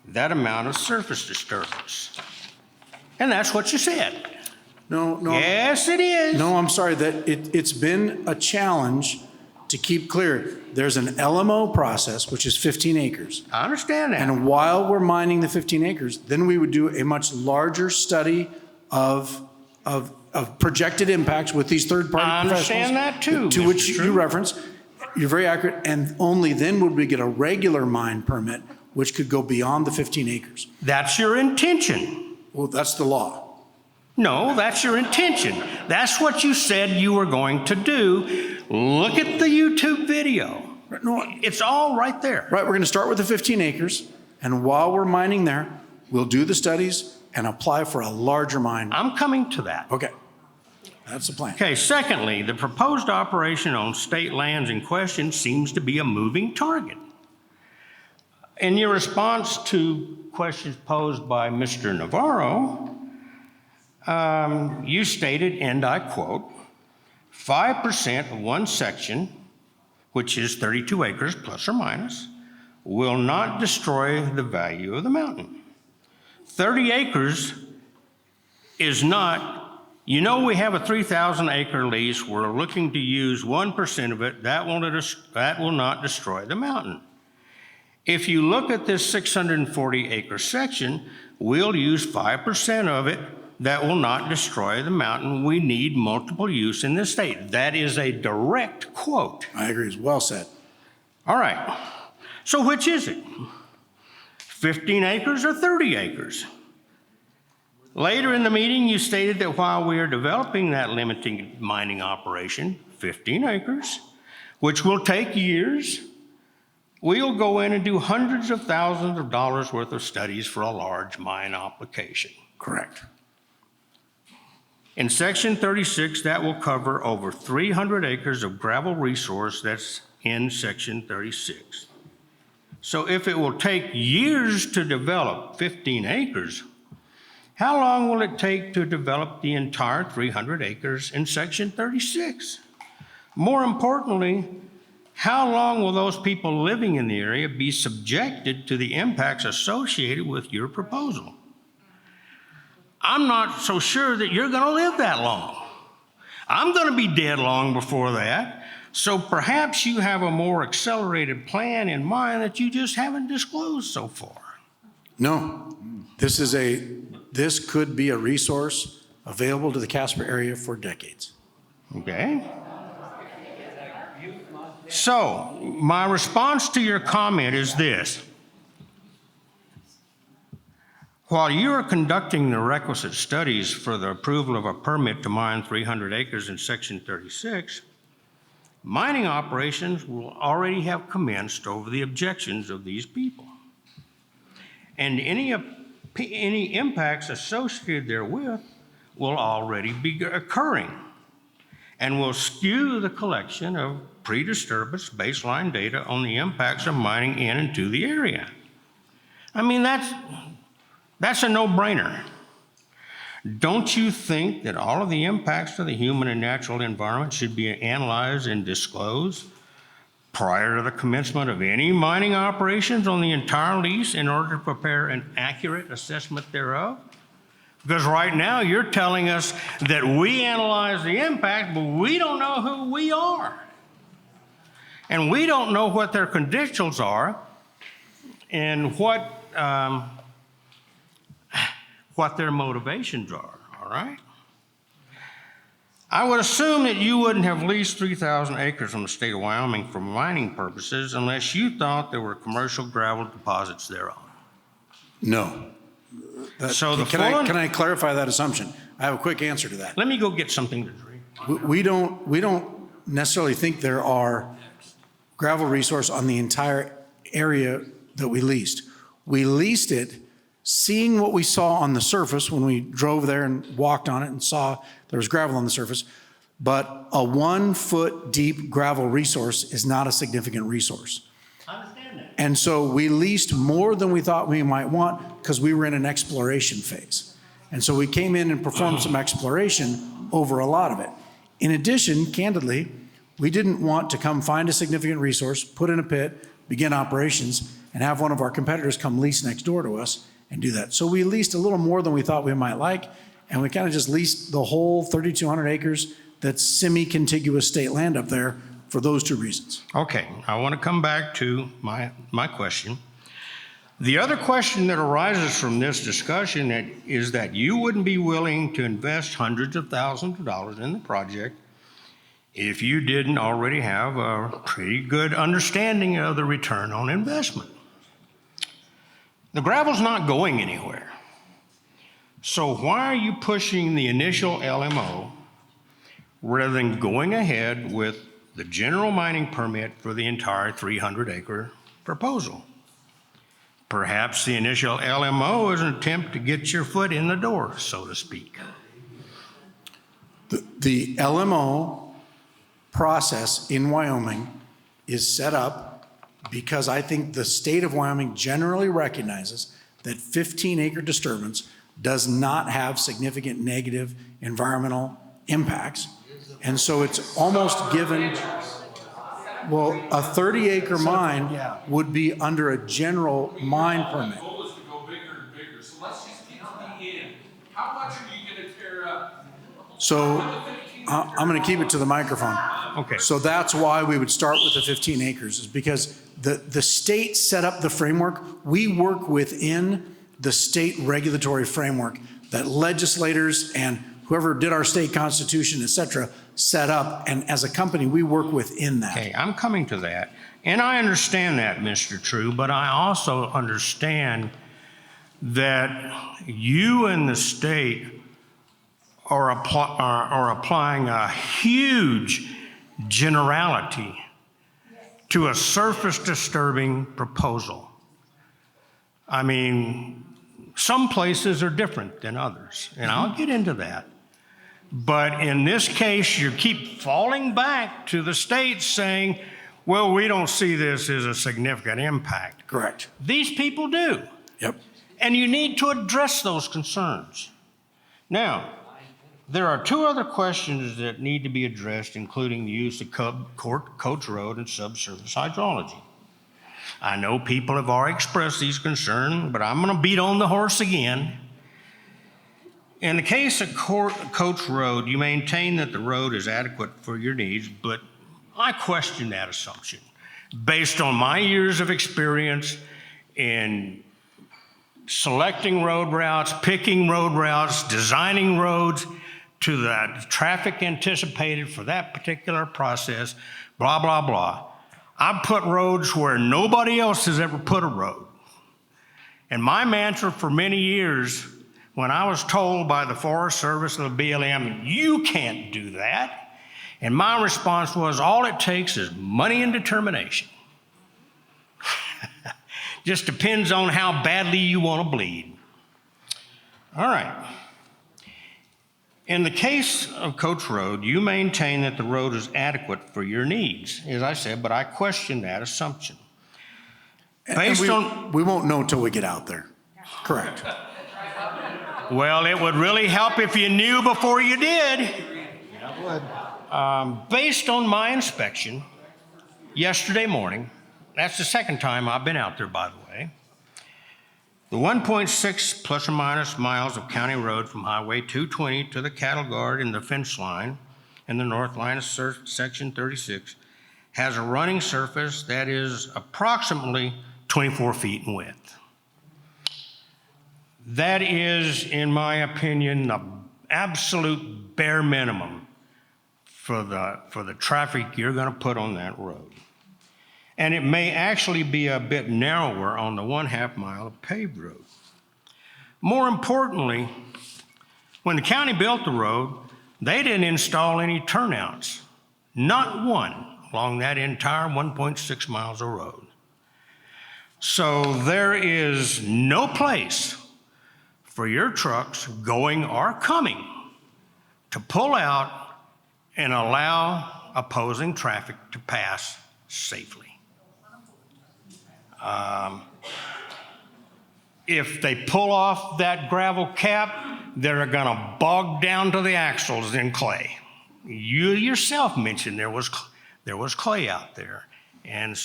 that amount of surface disturbance. And that's what you said. No. Yes, it is. No, I'm sorry that it's been a challenge to keep clear. There's an LMO process, which is 15 acres. I understand that. And while we're mining the 15 acres, then we would do a much larger study of projected impacts with these third-party I professionals. understand that too, To Mr. which True. you reference. You're very accurate. And only then would we get a regular mine permit, which could go beyond the 15 acres. That's your intention. Well, that's the law. No, that's your intention. That's what you said you were going to do. Look at the YouTube video. No, It's all right there. right, we're going to start with the 15 acres. And while we're mining there, we'll do the studies and apply for a larger mine. I'm coming to that. Okay. That's the plan. Okay, secondly, the proposed operation on state lands in question seems to be a moving target. In your response to questions posed by Mr. Navarro, you stated, and I quote, 5% of one section, which is 32 acres plus or minus, will not destroy the value of the mountain. 30 acres is not, you know, we have a 3,000 acre lease. We're looking to use 1% of it. That will not destroy the mountain. If you look at this 640 acre section, we'll use 5% of it. That will not destroy the mountain. We need multiple use in this state. That is a direct quote. I agree. It's well said. All right. So which is it? 15 acres or 30 acres? Later in the meeting, you stated that while we are developing that limiting mining operation, 15 acres, which will take years, we'll go in and do hundreds of thousands of dollars worth of studies for a large mine application. Correct. In section 36, that will cover over 300 acres of gravel resource that's in section 36. So if it will take years to develop 15 acres, how long will it take to develop the entire 300 acres in section 36? More importantly, how long will those people living in the area be subjected to the impacts associated with your proposal? I'm not so sure that you're going to live that long. I'm going to be dead long before that. So perhaps you have a more accelerated plan in mind that you just haven't disclosed so far. No, this could be a resource available to the Casper area for decades. Okay? So my response to your comment is this. While you are conducting the requisite studies for the approval of a permit to mine 300 acres in Section 36, mining operations will already have commenced over the objections of these people. And any impacts associated therewith will already be occurring and will skew the collection of pre-disturbance baseline data on the impacts of mining in and to the area. I mean, that's a no-brainer. Don't you think that all of the impacts to the human and natural environment should be analyzed and disclosed prior to the commencement of any mining operations on the entire lease in order to prepare an accurate assessment thereof? Because right now you're telling us that we analyze the impact, but we don't know who we are. And we don't know what their credentials are and what their motivations are, all right? I would assume that you wouldn't have leased 3,000 acres from the state of Wyoming for mining purposes unless you thought there were commercial gravel deposits thereon. No. So the Can I clarify that assumption? I have a quick answer to that. Let me go get something to drink. We don't necessarily think there are gravel resource on the entire area that we leased. We leased it seeing what we saw on the surface when we drove there and walked on it and saw there was gravel on the surface. But a 1 foot deep gravel resource is not a significant resource. I understand that. And so we leased more than we thought we might want because we were in an exploration phase. And so we came in and performed some exploration over a lot of it. In addition, candidly, we didn't want to come find a significant resource, put in a pit, begin operations, and have one of our competitors come lease next door to us and do that. So we leased a little more than we thought we might like, and we kind of just leased the whole 3,200 acres that's semi-contiguous state land up there for those two reasons. Okay, I want to come back to my question. The other question that arises from this discussion is that you wouldn't be willing to invest hundreds of thousands of dollars in the project if you didn't already have a pretty good understanding of the return on investment. The gravel's not going anywhere. So why are you pushing the initial LMO rather than going ahead with the general mining permit for the entire 300-acre proposal? Perhaps the initial LMO is an attempt to get your foot in the door, so to speak. The LMO process in Wyoming is set up because I think the state of Wyoming generally recognizes that 15-acre disturbance does not have significant negative environmental impacts. And so it's almost given, well, a 30-acre mine would be under a general mine permit. The goal is to go bigger and bigger. So let's just get to the end. How much are you going to tear up? So I'm going to keep it to the microphone. Okay. So that's why we would start with the 15 acres, is because the state set up the framework. We work within the state regulatory framework that legislators and whoever did our state constitution, et cetera, set up. And as a company, we work within that. Okay, I'm coming to that. And I understand that, Mr. True, but I also understand that you and the state are applying a huge generality to a surface disturbing proposal. I mean, some places are different than others, and I'll get into that. But in this case, you keep falling back to the state saying, well, we don't see this as a significant impact. Correct. These people do. Yep. And you need to address those concerns. Now, there are two other questions that need to be addressed, including the use of Coach Road and subsurface hydrology. I know people have already expressed these concerns, but I'm going to beat on the horse again. In the case of Coach Road, you maintain that the road is adequate for your needs, but I question that assumption. Based on my years of experience in selecting road routes, picking road routes, designing roads to the traffic anticipated for that particular process, blah, blah, blah. I've put roads where nobody else has ever put a road. And my mantra for many years, when I was told by the Forest Service and the BLM, you can't do that. And my response was, all it takes is money and determination. Just depends on how badly you want to bleed. All right. In the case of Coach Road, you maintain that the road is adequate for your needs, as I said, but I question that assumption. We won't know until we get out there. Correct. Well, it would really help if you knew before you did. Yeah, it would. Based on my inspection yesterday morning, that's the second time I've been out there, by the way, the 1.6 plus or minus miles of county road from Highway 220 to the cattle guard and the fence line and the north line of section 36 has a running surface that is approximately 24 feet in width. That is, in my opinion, the absolute bare minimum for the traffic you're going to put on that road. And it may actually be a bit narrower on the 1/2 mile of paved road. More importantly, when the county built the road, they didn't install any turnouts, not one, along that entire 1.6 miles of road. So there is no place for your trucks going or coming to pull out and allow opposing traffic to pass safely. If they pull off that gravel cap, they're going to bog down to the axles in clay. You yourself mentioned there was clay out there, and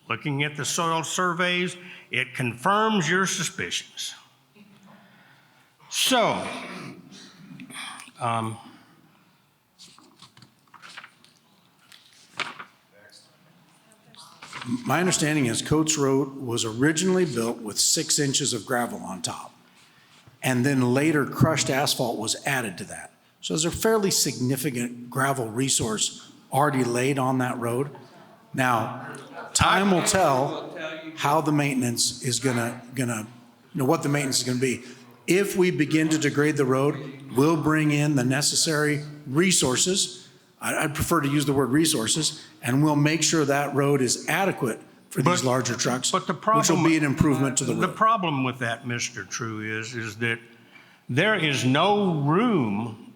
looking at the soil surveys, it confirms your suspicions. So, my understanding is Coates Road was originally built with 6 inches of gravel on top, and then later crushed asphalt was added to that. So there's a fairly significant gravel resource already laid on that road. Now, time will tell how the maintenance is gonna, what the maintenance is gonna be. If we begin to degrade the road, we'll bring in the necessary resources. I'd prefer to use the word resources, and we'll make sure that road is adequate for these larger trucks, but the problem, which will be an improvement to the road. The problem with that, Mr. True, is that there is no room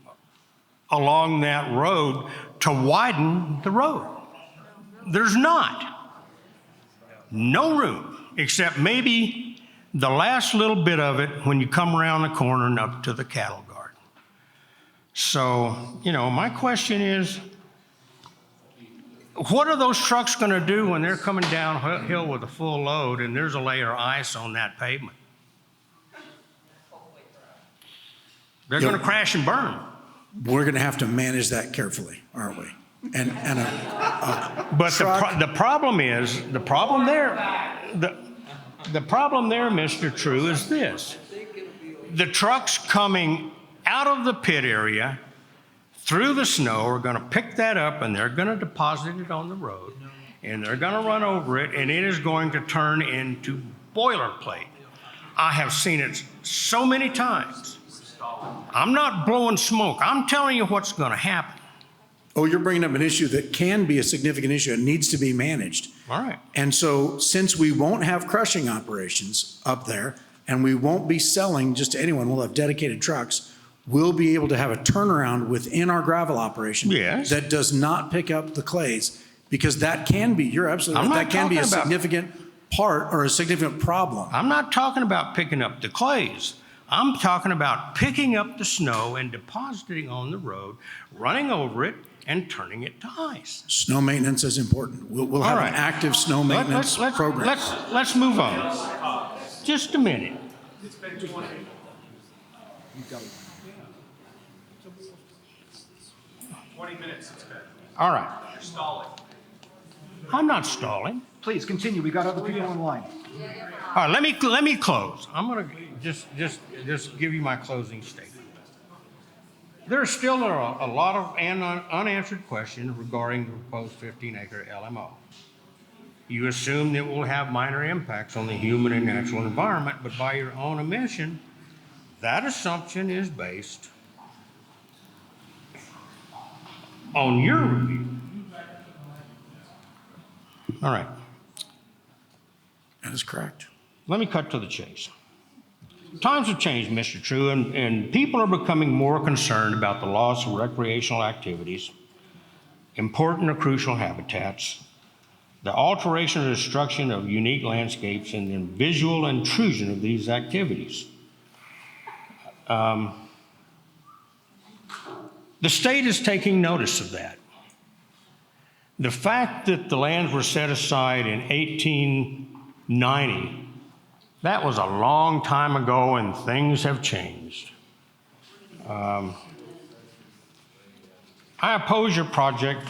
along that road to widen the road. There's not. No room, except maybe the last little bit of it when you come around the corner and up to the cattle guard. So, my question is, what are those trucks going to do when they're coming downhill with a full load and there's a layer of ice on that pavement? They're going to crash and burn. We're going to have to manage that carefully, aren't we? And but truck, the problem there, Mr. True, is this: the trucks coming out of the pit area through the snow are going to pick that up and they're going to deposit it on the road and they're going to run over it, and it is going to turn into boilerplate. I have seen it so many times. I'm not blowing smoke. I'm telling you what's going to happen. Oh, you're bringing up an issue that can be a significant issue and needs to be managed. All right. And so since we won't have crushing operations up there and we won't be selling just to anyone, we'll have dedicated trucks, we'll be able to have a turnaround within our gravel operation Yes. that does not pick up the clays, because that can be, you're absolutely I'm right, not that can be a talking about- significant part or a significant problem. I'm not talking about picking up the clays. I'm talking about picking up the snow and depositing on the road, running over it, and turning it to ice. Snow maintenance is important. We'll have All an right. active snow maintenance program. Let's move on. Just a minute. It's been 20. 20 minutes it's been. All right. You're stalling. I'm not stalling. Please continue. We got other people in line. All right, let me close. I'm going to just give you my closing statement. There still are a lot of unanswered questions regarding the proposed 15-acre LMO. You assume that will have minor impacts on the human and natural environment, but by your own admission, that assumption is based on your review. All right. That is correct. Let me cut to the chase. Times have changed, Mr. True, and people are becoming more concerned about the loss of recreational activities, important or crucial habitats, the alteration or destruction of unique landscapes, and the visual intrusion of these activities. The state is taking notice of that. The fact that the lands were set aside in 1890, that was a long time ago, and things have changed. I oppose your project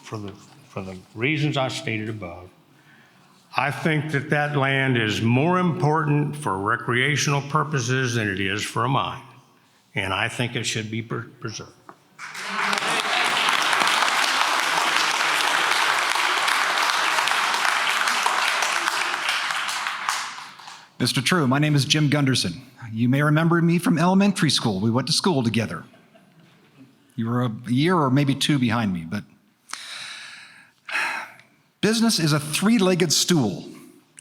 for the reasons I stated above. I think that land is more important for recreational purposes than it is for a mine, and I think it should be preserved. Mr. True, my name is Jim Gunderson. You may remember me from elementary school. We went to school together. You were a year or maybe two behind me, but business is a three-legged stool.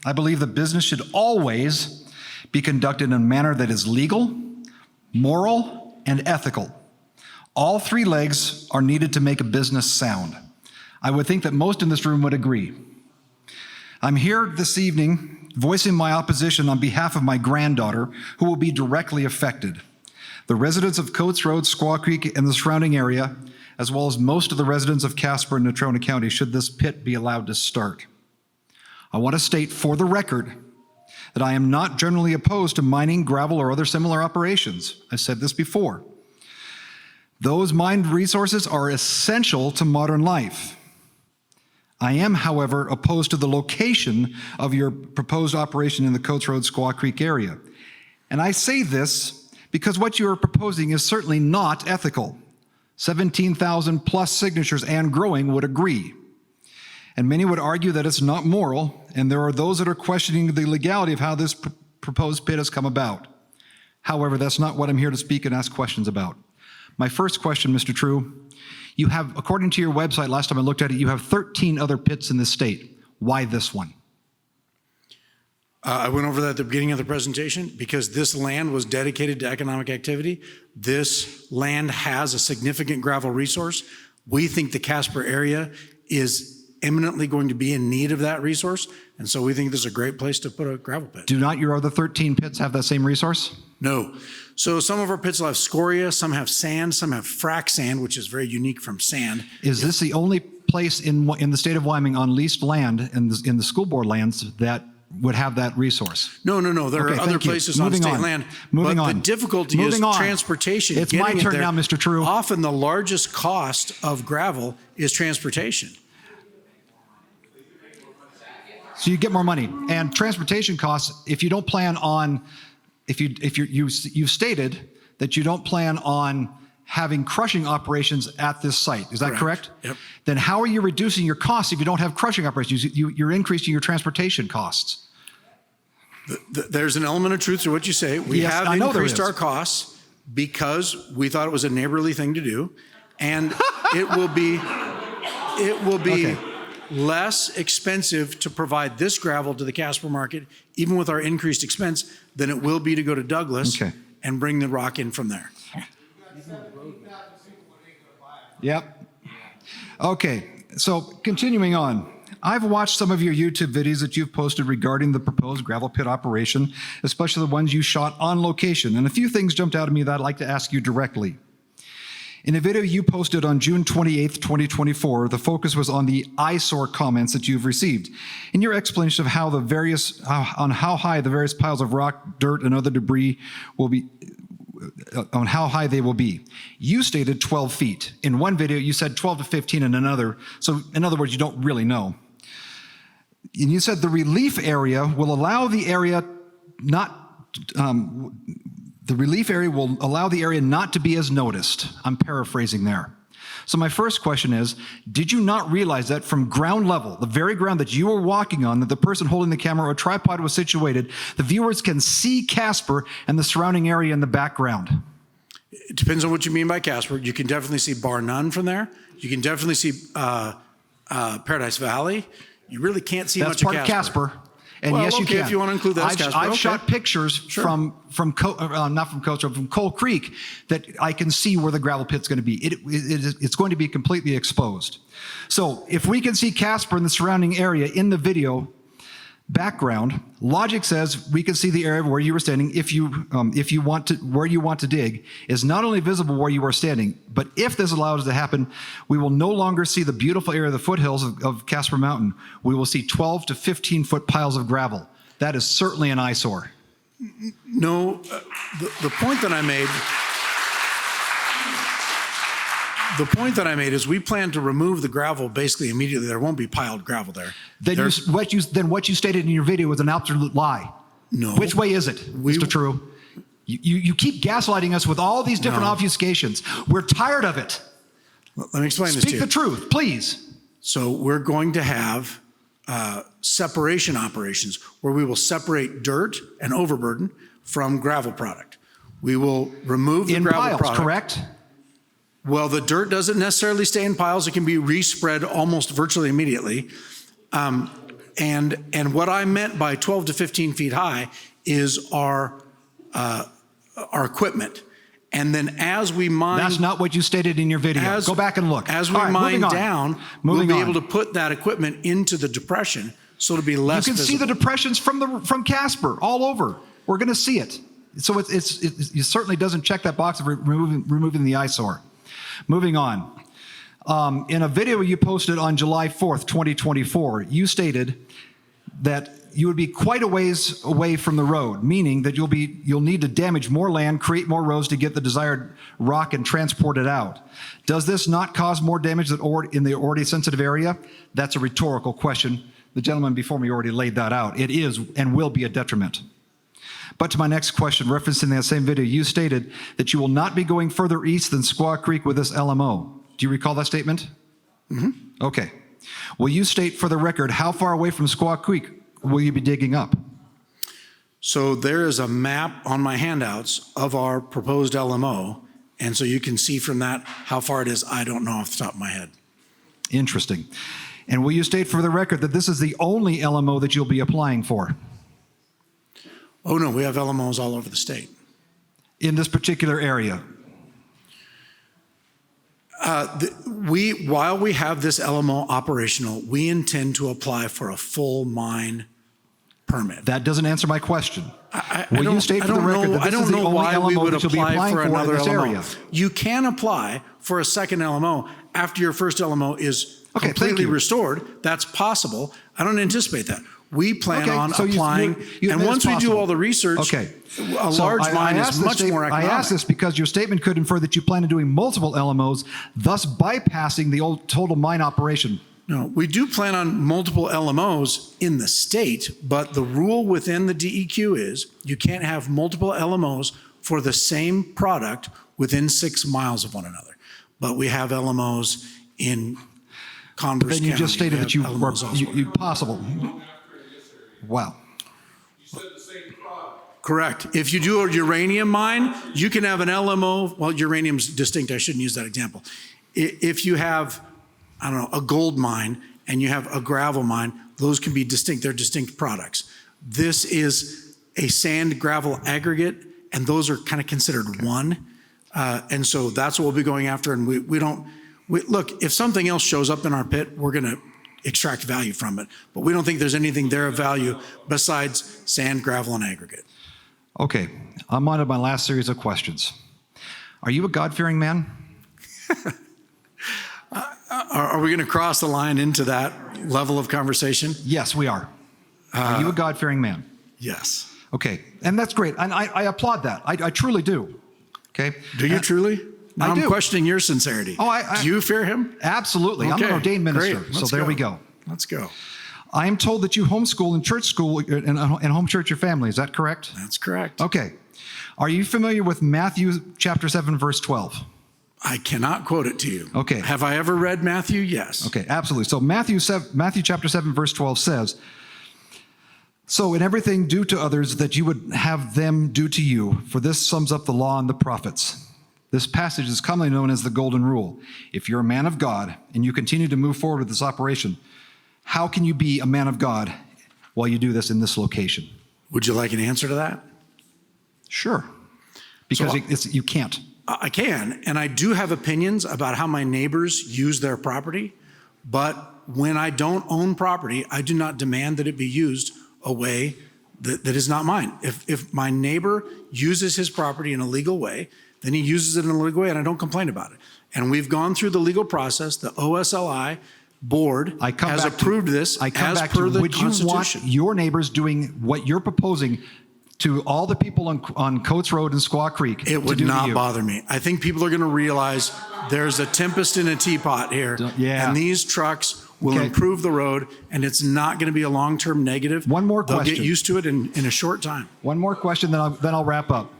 I believe that business should always be conducted in a manner that is legal, moral, and ethical. All three legs are needed to make a business sound. I would think that most in this room would agree. I'm here this evening voicing my opposition on behalf of my granddaughter, who will be directly affected. The residents of Coates Road, Squaw Creek, and the surrounding area, as well as most of the residents of Casper and Natrona County, should this pit be allowed to start. I want to state for the record that I am not generally opposed to mining, gravel, or other similar operations. I've said this before. Those mined resources are essential to modern life. I am, however, opposed to the location of your proposed operation in the Coates Road, Squaw Creek area. And I say this because what you are proposing is certainly not ethical. 17,000 plus signatures and growing would agree. And many would argue that it's not moral, and there are those that are questioning the legality of how this proposed pit has come about. However, that's not what I'm here to speak and ask questions about. My first question, Mr. True, you have, according to your website, last time I looked at it, you have 13 other pits in this state. Why this one? I went over that at the beginning of the presentation because this land was dedicated to economic activity. This land has a significant gravel resource. We think the Casper area is eminently going to be in need of that resource, and so we think this is a great place to put a gravel pit. Do not your other 13 pits have that same resource? No. So some of our pits will have scoria, some have sand, some have frac sand, which is very unique from sand. Is this the only place in the state of Wyoming on leased land in the school board lands that would have that resource? No. There Okay, are other thank you. places on Moving state on. land. Moving but on. the difficulty is Moving on. transportation. It's my getting it turn there. now, Mr. True. Often the largest cost of gravel is transportation. So you get more money. And transportation costs, if you don't plan on, you've stated that you don't plan on having crushing operations at this site. Is that correct? Yep. Then how are you reducing your costs if you don't have crushing operations? You're increasing your transportation costs. There's an element of truth to what you say. We Yes, have I know there increased is. our costs because we thought it was a neighborly thing to do, and it will be Okay. less expensive to provide this gravel to the Casper market, even with our increased expense, than it will be to go to Douglas Okay. and bring the rock in from there. Yep. Okay, so continuing on. I've watched some of your YouTube videos that you've posted regarding the proposed gravel pit operation, especially the ones you shot on location. And a few things jumped out at me that I'd like to ask you directly. In a video you posted on June 28th, 2024, the focus was on the eyesore comments that you've received. In your explanation of how high the various piles of rock, dirt, and other debris will be, on how high they will be. You stated 12 feet. In one video, you said 12 to 15 in another. So in other words, you don't really know. And you said the relief area will allow the area not, the relief area will allow the area not to be as noticed. I'm paraphrasing there. So my first question is, did you not realize that from ground level, the very ground that you were walking on, that the person holding the camera or tripod was situated, the viewers can see Casper and the surrounding area in the background? It depends on what you mean by Casper. You can definitely see Bar None from there. You can definitely see Paradise Valley. You really can't see That's much part of of Casper. Casper. And Well, yes, you okay, can. if you want to include that as Casper, I've okay. shot pictures from Coal Creek that I can see where the gravel pit's going to be. It's going to be completely exposed. So if we can see Casper and the surrounding area in the video background, logic says we can see the area where you were standing. If you want to, where you want to dig is not only visible where you are standing, but if this allows it to happen, we will no longer see the beautiful area of the foothills of Casper Mountain. We will see 12 to 15 foot piles of gravel. That is certainly an eyesore. No, the point that I made is we plan to remove the gravel basically immediately. There won't be piled gravel there. Then what you stated in your video was an absolute lie. No. Which way is it, Mr. True? You keep gaslighting us with all these different No. obfuscations. We're tired of it. Let me explain this to Speak you. the truth, please. So we're going to have separation operations where we will separate dirt and overburden from gravel product. We will remove the In gravel piles, product. correct? Well, the dirt doesn't necessarily stay in piles. It can be respread almost virtually immediately. And what I meant by 12 to 15 feet high is our equipment. And then as we mine, That's not what you stated in your video. Go back and look. As we All right, mine moving on. down, Moving we'll be on. able to put that equipment into the depression, so it'll be You less can see the visible. depressions from Casper all over. We're going to see it. So it certainly doesn't check that box of removing the eyesore. Moving on. In a video you posted on July 4th, 2024, you stated that you would be quite a ways away from the road, meaning that you'll need to damage more land, create more roads to get the desired rock and transport it out. Does this not cause more damage in the already sensitive area? That's a rhetorical question. The gentleman before me already laid that out. It is and will be a detriment. But to my next question, referencing that same video, you stated that you will not be going further east than Squaw Creek with this LMO. Do you recall that statement? Mm-hmm. Okay. Will you state for the record how far away from Squaw Creek will you be digging up? So there is a map on my handouts of our proposed LMO. And so you can see from that how far it is. I don't know off the top of my head. Interesting. And will you state for the record that this is the only LMO that you'll be applying for? Oh, no, we have LMOs all over the state. In this particular area? While we have this LMO operational, we intend to apply for a full mine permit. That doesn't answer my question. Will don't- you state I for the don't record know- that I this don't is the know only why we LMO would that you'll be apply applying for for in another this LMO. area? You can apply for a second LMO after your first LMO is Okay, thank completely you. restored. That's possible. I don't anticipate that. We plan Okay, on so you applying, admit and it's once we do possible. all the research, Okay. a So large I mine asked is this much statement- more economic. I asked this because your statement could infer that you plan on doing multiple LMOs, thus bypassing the old total mine operation. No, we do plan on multiple LMOs in the state, but the rule within the DEQ is you can't have multiple LMOs for the same product within 6 miles of one another. But we have LMOs in Converse Then you County. just stated We that you have were LMOs elsewhere. possible. Wow. You said the same Correct. If you do a uranium mine, you can have an LMO. Well, uranium's distinct. I shouldn't use that example. If you have, I don't know, a gold mine and you have a gravel mine, those can be distinct. They're distinct products. This is a sand gravel aggregate, and those are kind of considered one. And so that's what we'll be going after. And look, if something else shows up in our pit, we're going to extract value from it. But we don't think there's anything there of value besides sand, gravel, and aggregate. Okay, I'm on to my last series of questions. Are you a God-fearing man? Are we going to cross the line into that level of conversation? Yes, we are. Are you a God-fearing man? Yes. Okay, and that's great, and I applaud that. I truly do. Okay. Do you truly? Now I do. I'm questioning your sincerity. Do you fear him? Absolutely. Okay, I'm an ordained minister, great. so Let's there go. we go. Let's go. I am told that you homeschool and church school and home church your family. Is that correct? That's correct. Okay. Are you familiar with Matthew chapter 7, verse 12? I cannot quote it to you. Okay. Have I ever read Matthew? Yes. Okay, absolutely. So Matthew chapter 7, verse 12 says, "So in everything do to others that you would have them do to you, for this sums up the law and the prophets." This passage is commonly known as the Golden Rule. If you're a man of God and you continue to move forward with this operation, how can you be a man of God while you do this in this location? Would you like an answer to that? Sure. Because So- you can't. I can, and I do have opinions about how my neighbors use their property, but when I don't own property, I do not demand that it be used a way that is not mine. If my neighbor uses his property in a legal way, then he uses it in a legal way, and I don't complain about it. And we've gone through the legal process. The OSLI board has approved this as per the would you want Constitution. your neighbors doing what you're proposing to all the people on Coates Road and Squaw Creek? It would not bother me. I think people are going to realize there's a tempest in a teapot here. Yeah. And these trucks will improve the road, and it's not going to be a long-term negative. One more They'll question. get used to it in a short time. One more question, then I'll wrap up.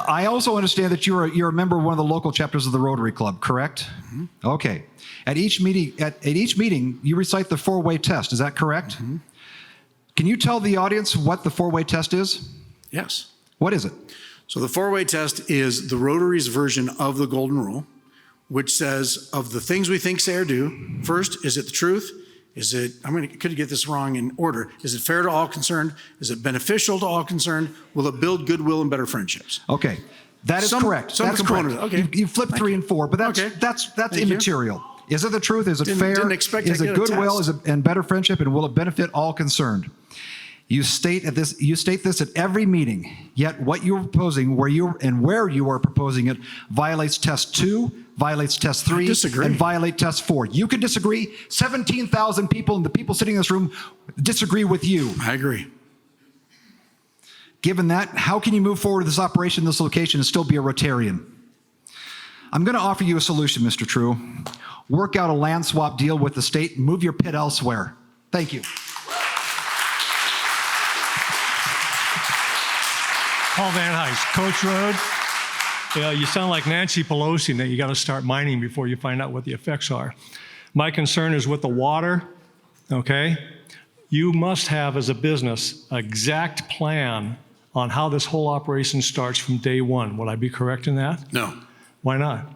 I also understand that you're a member of one of the local chapters of the Rotary Club, correct? Mm-hmm. Okay. At each meeting, you recite the four-way test. Is that correct? Mm-hmm. Can you tell the audience what the four-way test is? Yes. What is it? So the four-way test is the Rotary's version of the Golden Rule, which says of the things we think, say, or do, first, is it the truth? Is it, could get this wrong in order. Is it fair to all concerned? Is it beneficial to all concerned? Will it build goodwill and better friendships? Okay. That is correct. Some That's component. correct. Okay. You flipped 3 and 4, but that's immaterial. Is it the truth? Is it fair? Didn't expect is to it get a goodwill? test. Is it and better friendship? And will it benefit all concerned? You state this at every meeting. Yet what you're proposing, where you are proposing it, violates test 2, violates test 3, and violate test 4. You could disagree. 17,000 people, and the people sitting in this room disagree with you. I agree. Given that, how can you move forward with this operation, this location, and still be a Rotarian? I'm going to offer you a solution, Mr. True. Work out a land swap deal with the state and move your pit elsewhere. Thank you. Paul Van Heist, Coach Road. Yeah, you sound like Nancy Pelosi that you got to start mining before you find out what the effects are. My concern is with the water, okay? You must have, as a business, an exact plan on how this whole operation starts from day one. Would I be correct in that? No. Why not?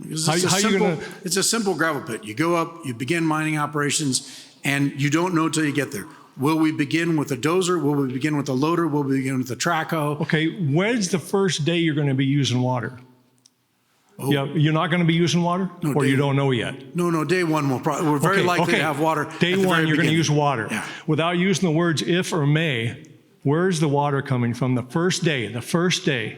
It's a simple gravel pit. You go up, you begin mining operations, and you don't know till you get there. Will we begin with a dozer? Will we begin with a loader? Will we begin with a track hoe? Okay, when's the first day you're going to be using water? Oh. Yeah, you're not going to be using water? No, or you don't know yet? No, day one we're very likely to have water. Day at the one, very you're going to beginning. use water. Yeah. Without using the words if or may, where's the water coming from the first day? The first day.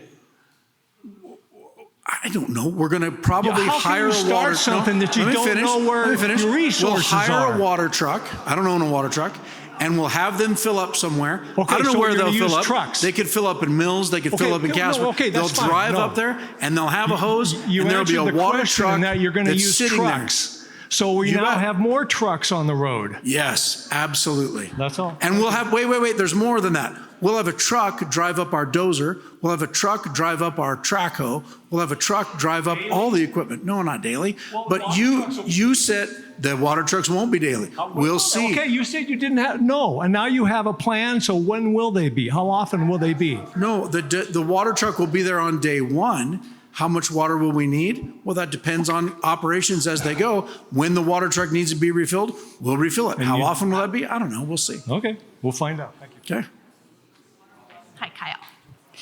I don't know. We're going to probably How can hire you a start water something that you Let me don't finish. know where Let me finish. your resources We'll hire are? a water truck. I don't own a water truck. And we'll have them fill up somewhere. Okay, I don't know so where you're they'll gonna fill use up. trucks. They could fill up in Mills. They could Okay, fill up in no, Casper. okay, they'll that's fine. drive No. up there and they'll have a hose You and there'll be a answered the water question truck in that you're going to that's use sitting trucks. there. So we You now bet. have more trucks on the road. Yes, absolutely. That's all. And we'll have, wait, there's more than that. We'll have a truck drive up our dozer. We'll have a truck drive up our track hoe. We'll have a truck drive up all the equipment. No, not daily. But you said the water trucks won't be daily. We'll see. Okay, you said you didn't have, no, and now you have a plan, so when will they be? How often will they be? No, the water truck will be there on day one. How much water will we need? Well, that depends on operations as they go. When the water truck needs to be refilled, we'll refill it. How often will that be? I don't know. We'll see. Okay, we'll find out. Thank you. Okay. Hi, Kyle.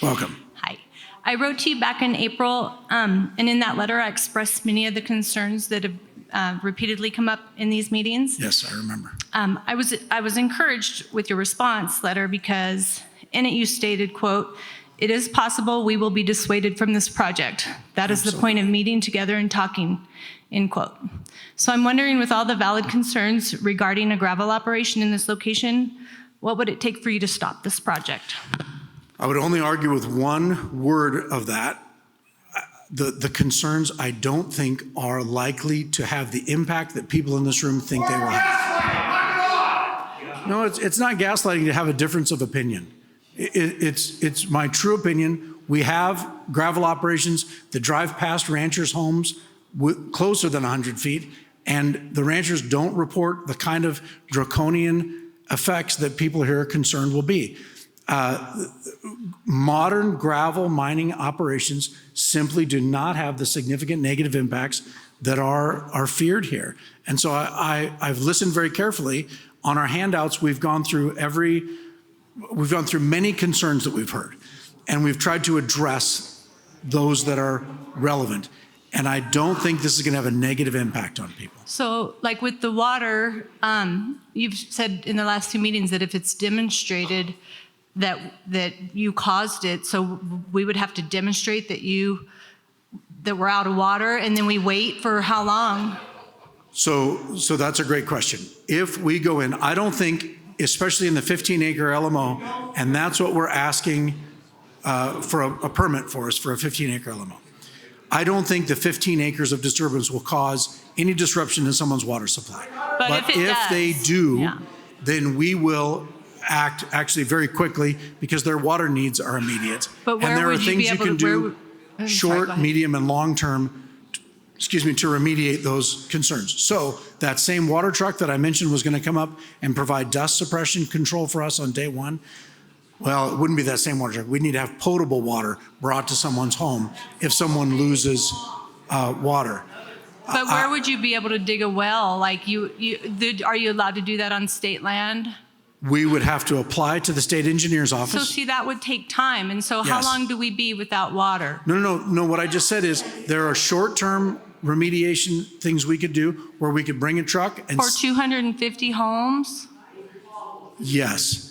Welcome. Hi. I wrote to you back in April, and in that letter, I expressed many of the concerns that have repeatedly come up in these meetings. Yes, I remember. I was encouraged with your response letter because in it you stated, quote, "It is possible we will be dissuaded from this project. That is the point of meeting together and talking," end quote. So I'm wondering, with all the valid concerns regarding a gravel operation in this location, what would it take for you to stop this project? I would only argue with one word of that. The concerns I don't think are likely to have the impact that people in this room think they will have. No, it's not gaslighting to have a difference of opinion. It's my true opinion. We have gravel operations that drive past ranchers' homes closer than 100 feet, and the ranchers don't report the kind of draconian effects that people here are concerned will be. Modern gravel mining operations simply do not have the significant negative impacts that are feared here. And so I've listened very carefully. On our handouts, we've gone through many concerns that we've heard, and we've tried to address those that are relevant. And I don't think this is going to have a negative impact on people. So, like with the water, you've said in the last two meetings that if it's demonstrated that you caused it, so we would have to demonstrate that we're out of water, and then we wait for how long? So that's a great question. If we go in, I don't think, especially in the 15-acre LMO, and that's what we're asking for a permit for us for a 15-acre LMO. I don't think the 15 acres of disturbance will cause any disruption in someone's water supply. But if they do, yeah. then we will act actually very quickly because their water needs are immediate. But where and there would are you be things you able can to- do where- I'm sorry, short, go ahead. medium, and long term, to remediate those concerns. So that same water truck that I mentioned was going to come up and provide dust suppression control for us on day one. Well, it wouldn't be that same water truck. We'd need to have potable water brought to someone's home if someone loses water. But where would you be able to dig a well? Like are you allowed to do that on state land? We would have to apply to the state engineer's So office. see, that would take time. And so how Yes. long do we be without water? No. What I just said is there are short-term remediation things we could do where we could bring a truck and. For 250 homes? Yes.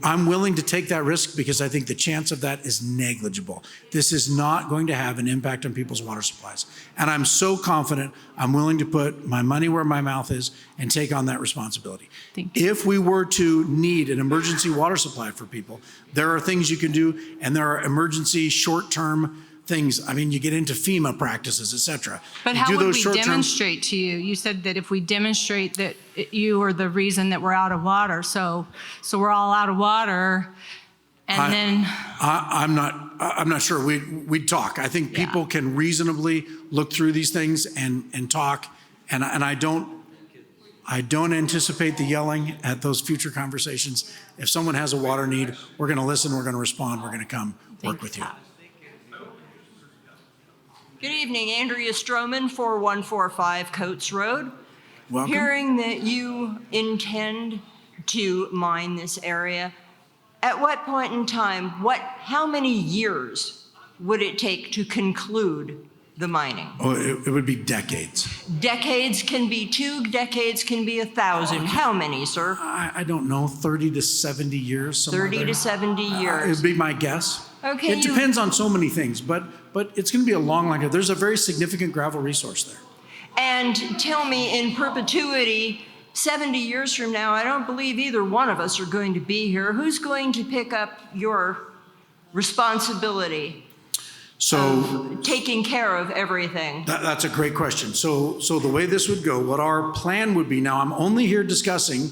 I'm willing to take that risk because I think the chance of that is negligible. This is not going to have an impact on people's water supplies. And I'm so confident I'm willing to put my money where my mouth is and take on that responsibility. Thank you. If we were to need an emergency water supply for people, there are things you can do, and there are emergency short-term things. I mean, you get into FEMA practices, et cetera. But You how do would those we short-term- demonstrate to you? You said that if we demonstrate that you are the reason that we're out of water, so we're all out of water, and then I'm not sure. We'd talk. I think Yeah. people can reasonably look through these things and talk. And I don't anticipate the yelling at those future conversations. If someone has a water need, we're going to listen. We're going to respond. We're going to come work with you. Good evening, Andrea Stroman, 4145 Coates Road. Welcome. Hearing that you intend to mine this area, at what point in time, how many years would it take to conclude the mining? Oh, it would be decades. Decades can be 2, decades can be 1,000. How many, sir? I don't know, 30 to 70 years. somewhere 30 there. to 70 It years. would be my guess. Okay, It depends on so many things, but it's going to be a long line. There's a very significant gravel resource there. And tell me, in perpetuity, 70 years from now, I don't believe either one of us are going to be here. Who's going to pick up your responsibility? So taking care of everything? that's a great question. So the way this would go, what our plan would be, now I'm only here discussing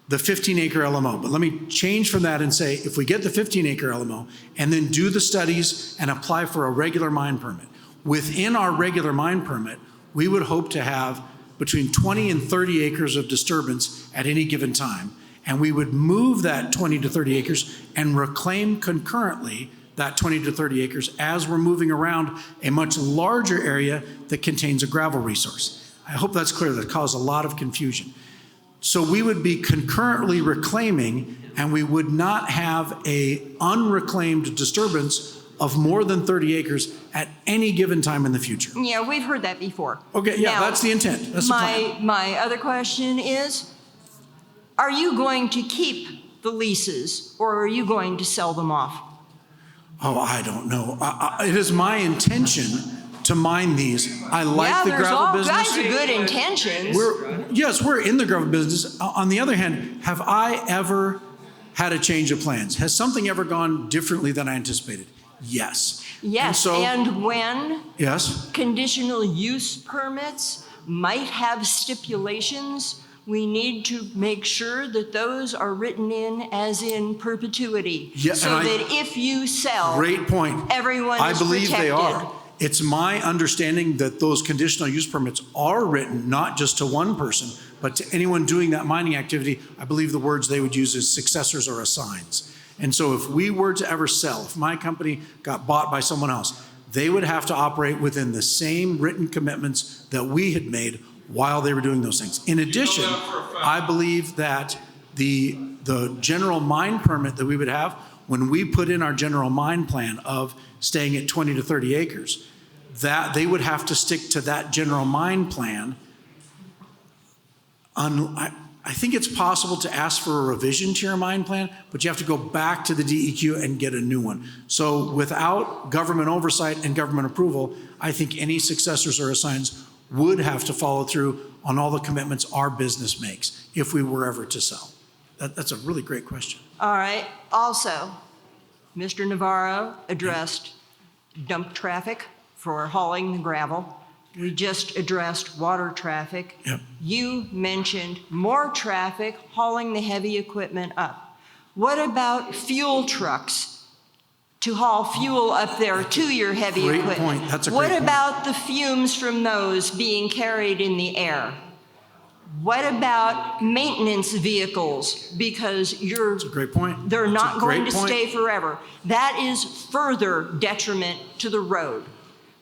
the 15-acre LMO, but let me change from that and say, if we get the 15-acre LMO and then do the studies and apply for a regular mine permit, within our regular mine permit, we would hope to have between 20 and 30 acres of disturbance at any given time. And we would move that 20 to 30 acres and reclaim concurrently that 20 to 30 acres as we're moving around a much larger area that contains a gravel resource. I hope that's clear. That caused a lot of confusion. So we would be concurrently reclaiming, and we would not have a unreclaimed disturbance of more than 30 acres at any given time in the future. Yeah, we've heard that before. Okay, yeah, Now, that's the intent. That's the plan. My other question is, are you going to keep the leases or are you going to sell them off? Oh, I don't know. It is my intention to mine these. I like the gravel business. Yeah, there's all kinds of good intentions. Yes, we're in the gravel business. On the other hand, have I ever had a change of plans? Has something ever gone differently than I anticipated? Yes. Yes, and when Yes. conditional use permits might have stipulations, we need to make sure that those are written in as in perpetuity. Yeah, so and that if you sell, Great point. everyone I is believe protected. they are. It's my understanding that those conditional use permits are written not just to one person, but to anyone doing that mining activity. I believe the words they would use is successors or assigns. And so if we were to ever sell, if my company got bought by someone else, they would have to operate within the same written commitments that we had made while they were doing those things. In addition, I believe that the general mine permit that we would have, when we put in our general mine plan of staying at 20 to 30 acres, that they would have to stick to that general mine plan. I think it's possible to ask for a revision to your mine plan, but you have to go back to the DEQ and get a new one. So without government oversight and government approval, I think any successors or assigns would have to follow through on all the commitments our business makes if we were ever to sell. That's a really great question. All right. Also, Mr. Navarro addressed dump traffic for hauling the gravel. We just addressed water traffic. Yep. You mentioned more traffic hauling the heavy equipment up. What about fuel trucks to haul fuel up there to your heavy Great equipment? point. That's a great point. What about the fumes from those being carried in the air? What about maintenance vehicles? Because That's a great point. they're That's a not going great to point. stay forever. That is further detriment to the road.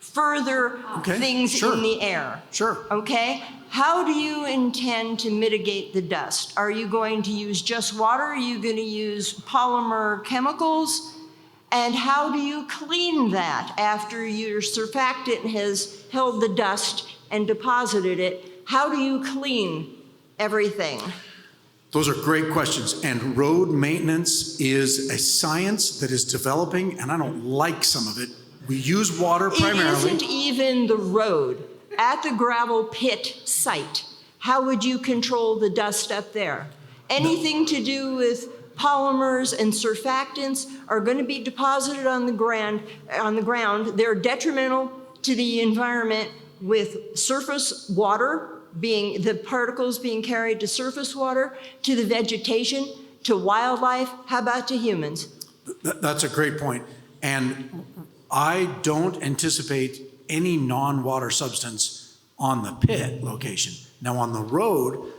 Further Okay, things sure. in the air. Sure. Okay? How do you intend to mitigate the dust? Are you going to use just water? Are you going to use polymer chemicals? And how do you clean that after your surfactant has held the dust and deposited it? How do you clean everything? Those are great questions. And road maintenance is a science that is developing, and I don't like some of it. We use water primarily. It isn't even the road. At the gravel pit site, how would you control the dust up there? Anything to do with polymers and surfactants are going to be deposited on the ground. They're detrimental to the environment with surface water being, the particles being carried to surface water, to the vegetation, to wildlife. How about to humans? That's a great point. And I don't anticipate any non-water substance on the pit location. Now on the road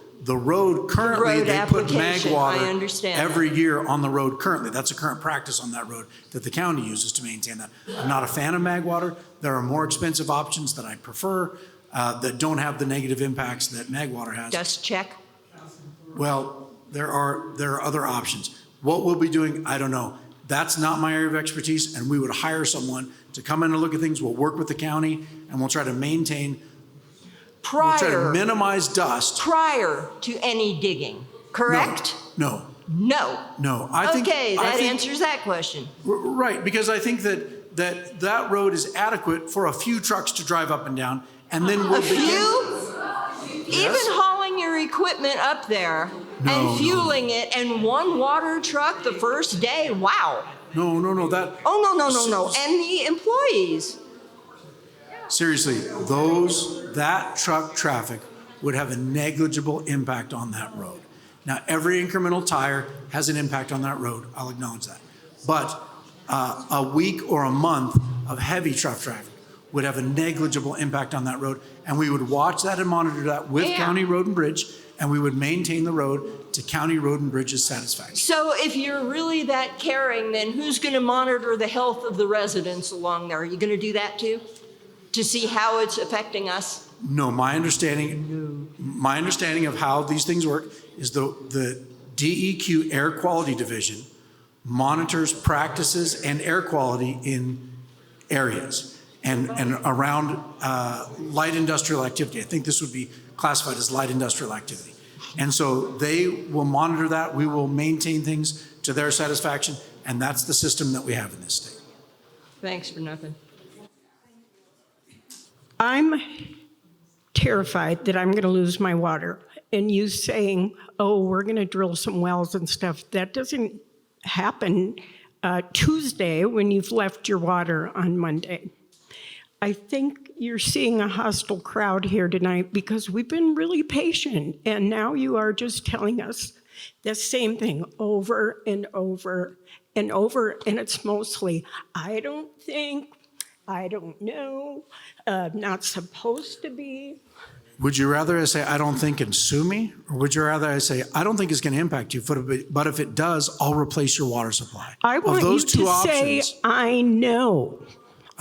currently, they put mag water I understand every year on the road currently. That's a current practice on that road that the county uses to maintain that. I'm not a fan of mag water. There are more expensive options that I prefer that don't have the negative impacts that mag water has. Dust check? Well, there are other options. What we'll be doing, I don't know. That's not my area of expertise, and we would hire someone to come in and look at things. We'll work with the county, and we'll try to maintain, we'll try to minimize dust. Prior to any digging, correct? No. No. I think, okay, I that think, answers that question. Right, because I think that road is adequate for a few trucks to drive up and down, and then we'll A few? Even hauling your equipment up there and fueling it, and one water truck the first day, wow. No, that, Oh, no. And the employees. seriously, that truck traffic would have a negligible impact on that road. Now, every incremental tire has an impact on that road, I'll acknowledge that. But a week or a month of heavy truck traffic would have a negligible impact on that road. And we would watch that and monitor that with County Road and Bridge, and we would maintain the road to County Road and Bridge's satisfaction. So if you're really that caring, then who's going to monitor the health of the residents along there? Are you going to do that too? To see how it's affecting us? No, my understanding of how these things work is the DEQ Air Quality Division monitors practices and air quality in areas and around light industrial activity. I think this would be classified as light industrial activity. And so they will monitor that. We will maintain things to their satisfaction. And that's the system that we have in this state. Thanks for nothing. I'm terrified that I'm going to lose my water. And you saying, oh, we're going to drill some wells and stuff, that doesn't happen Tuesday when you've left your water on Monday. I think you're seeing a hostile crowd here tonight because we've been really patient, and now you are just telling us the same thing over and over and over, and it's mostly, I don't think, I don't know, not supposed to be. Would you rather I say, I don't think, and sue me? Or would you rather I say, I don't think it's going to impact you, but if it does, I'll replace your water supply? I want you to say, I know.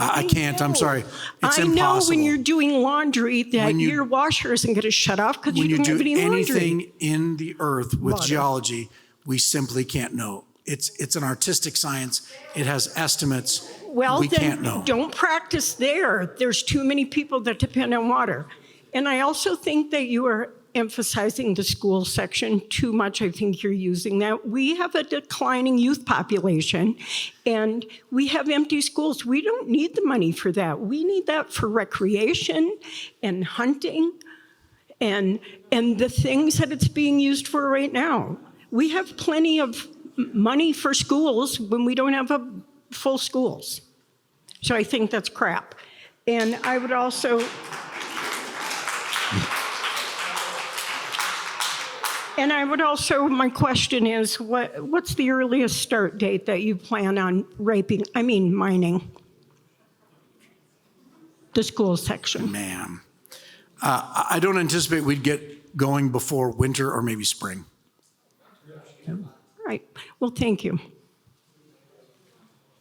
I can't, I'm sorry. It's I impossible. know when you're doing laundry that your washer isn't going to shut off because you don't have any When you laundry. do anything in the earth with Water. geology, we simply can't know. It's an artistic science. It has estimates. Well, we then can't know. don't practice there. There's too many people that depend on water. And I also think that you are emphasizing the school section too much. I think you're using that. We have a declining youth population, and we have empty schools. We don't need the money for that. We need that for recreation and hunting and the things that it's being used for right now. We have plenty of money for schools when we don't have full schools. So I think that's crap. And I would also... And I would also, my question is, what's the earliest start date that you plan on mining the school section? Ma'am, I don't anticipate we'd get going before winter or maybe spring. All right. Well, thank you.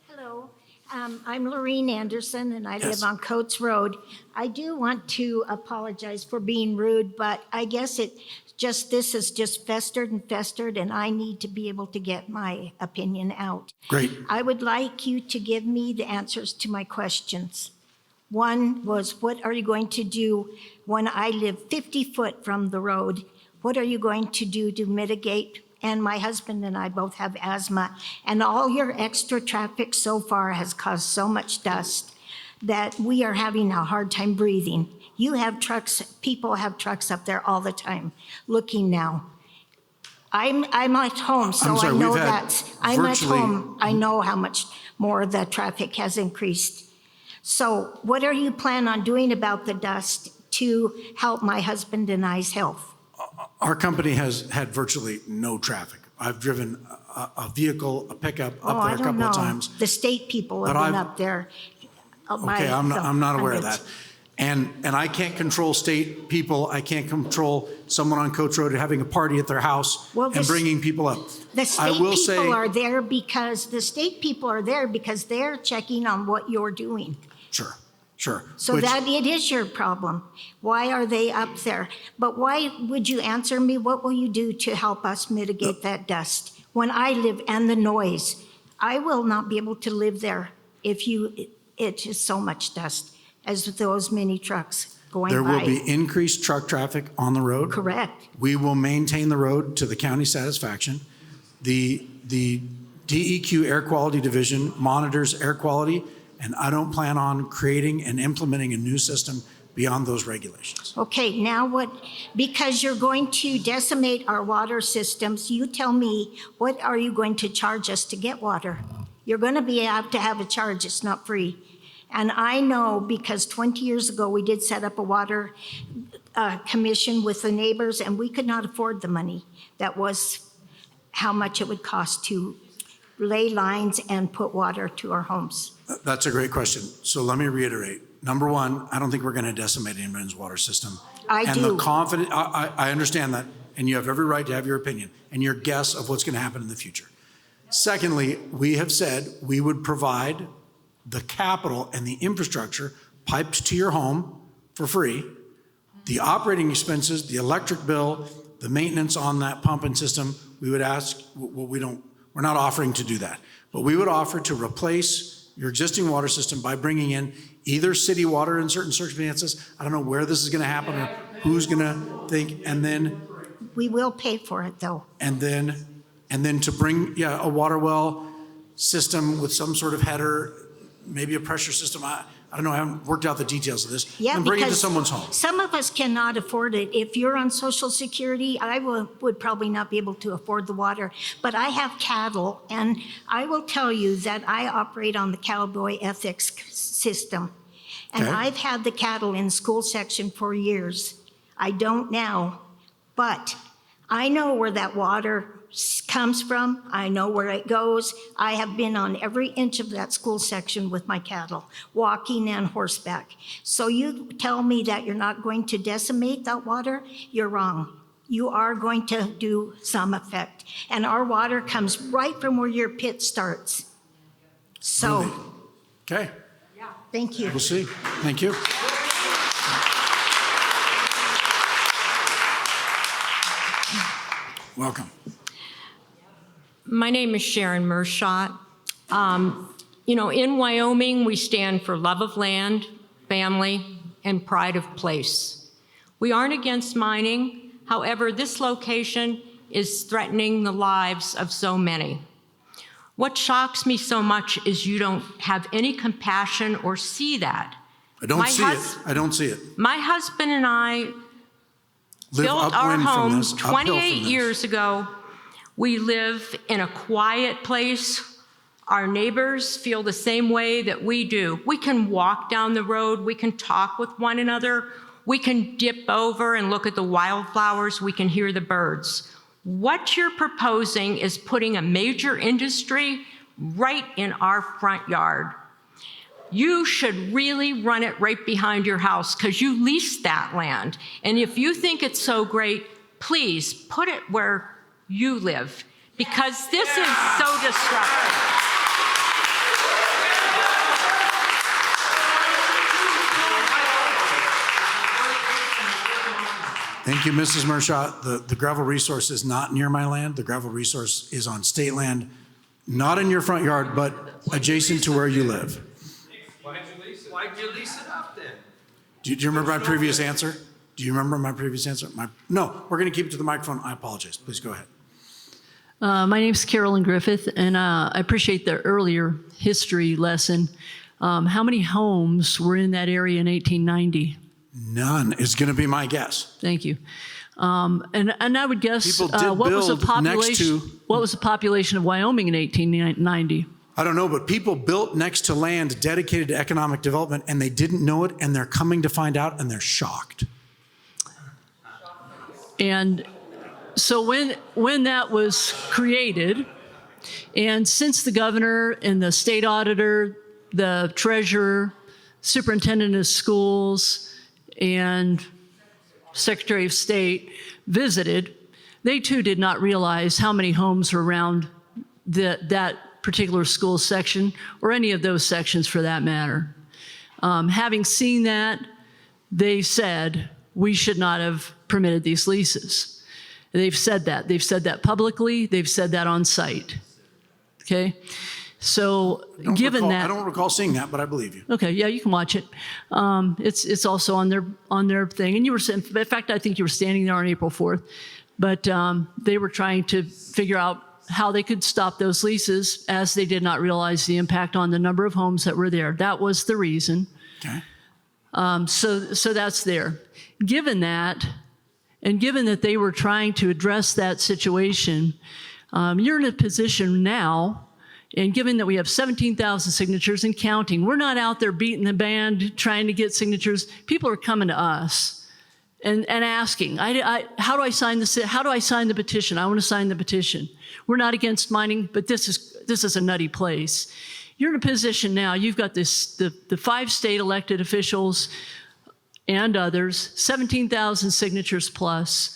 Hello, I'm Lorene Anderson, and I Yes. live on Coates Road. I do want to apologize for being rude, but I guess this has just festered and festered, and I need to be able to get my opinion out. Great. I would like you to give me the answers to my questions. One was, what are you going to do when I live 50 foot from the road? What are you going to do to mitigate? And my husband and I both have asthma, and all your extra traffic so far has caused so much dust that we are having a hard time breathing. You have trucks, people have trucks up there all the time, looking now. I'm at home, so I'm sorry, I know we've had that. I'm at virtually- home, I know how much more the traffic has increased. So what are you planning on doing about the dust to help my husband and I's health? Our company has had virtually no traffic. I've driven a vehicle, a pickup up there a couple of times. The state people have But been I've- up there. Okay, I'm not aware of that. And I can't control state people. I can't control someone on Coach Road having a party at their house Well, and bringing people up. The I state will people say, are there because they're checking on what you're doing. sure. So Which- that it is your problem. Why are they up there? But why would you answer me? What will you do to help us mitigate that dust? When I live and the noise, I will not be able to live there if it is so much dust as those many trucks going There by. will be increased truck traffic on the road. Correct. We will maintain the road to the county satisfaction. The DEQ Air Quality Division monitors air quality, and I don't plan on creating and implementing a new system beyond those regulations. Okay, now what, because you're going to decimate our water systems, you tell me, what are you going to charge us to get water? You're going to have to have a charge. It's not free. And I know because 20 years ago, we did set up a water commission with the neighbors, and we could not afford the money. That was how much it would cost to lay lines and put water to our homes. That's a great question. So let me reiterate. Number one, I don't think we're going to decimate anybody's water system. I and do. I understand that, and you have every right to have your opinion and your guess of what's going to happen in the future. Secondly, we have said we would provide the capital and the infrastructure piped to your home for free. The operating expenses, the electric bill, the maintenance on that pump and system, we would ask, we're not offering to do that, but we would offer to replace your existing water system by bringing in either city water in certain circumstances. I don't know where this is going to happen or who's going to think, and then We will pay for it, though. and then to bring a water well system with some sort of header, maybe a pressure system. I don't know. I haven't worked out the details of this. Yeah, and bring it to because someone's home. some of us cannot afford it. If you're on Social Security, I would probably not be able to afford the water. But I have cattle, and I will tell you that I operate on the cowboy ethics system. And Okay. I've had the cattle in school section for years. I don't now, but I know where that water comes from. I know where it goes. I have been on every inch of that school section with my cattle, walking and horseback. So you tell me that you're not going to decimate that water, you're wrong. You are going to do some effect. And our water comes right from where your pit starts. So, Really? Okay, thank you. we'll see. Thank you. Welcome. My name is Sharon Mershot. In Wyoming, we stand for love of land, family, and pride of place. We aren't against mining. However, this location is threatening the lives of so many. What shocks me so much is you don't have any compassion or see that. I don't see it. I don't see it. My husband and I Live built our upwind from home this, uphill from 28 this. years ago. We live in a quiet place. Our neighbors feel the same way that we do. We can walk down the road. We can talk with one another. We can dip over and look at the wildflowers. We can hear the birds. What you're proposing is putting a major industry right in our front yard. You should really run it right behind your house because you lease that land. And if you think it's so great, please put it where you live because this is so disruptive. Thank you, Mrs. Mershot. The gravel resource is not near my land. The gravel resource is on state land, not in your front yard, but adjacent to where you live. Why'd you lease it up then? Do you remember my previous answer? Do you remember my previous answer? No, we're going to keep it to the microphone. I apologize. Please go ahead. My name's Carolyn Griffith, and I appreciate the earlier history lesson. How many homes were in that area in 1890? None is going to be my guess. Thank you. And I would guess People did what was the build next population? to- What was the population of Wyoming in 1890? I don't know, but people built next to land dedicated to economic development, and they didn't know it, and they're coming to find out, and they're shocked. And so when that was created, and since the governor and the state auditor, the treasurer, superintendent of schools, and Secretary of State visited, they too did not realize how many homes were around that particular school section, or any of those sections for that matter. Having seen that, they said we should not have permitted these leases. They've said that. They've said that publicly. They've said that on site. Okay? So I don't recall seeing that, but I believe you. Okay, yeah, you can watch it. It's also on their thing. And you were, in fact, I think you were standing there on April 4th. But they were trying to figure out how they could stop those leases, as they did not realize the impact on the number of homes that were there. That was the reason. Okay. So that's there. Given that, and given that they were trying to address that situation, you're in a position now And given that we have 17,000 signatures and counting, we're not out there beating the band trying to get signatures. People are coming to us and asking, how do I sign this? How do I sign the petition? I want to sign the petition. We're not against mining, but this is a nutty place. You're in a position now, you've got the 5 state elected officials and others, 17,000 signatures plus.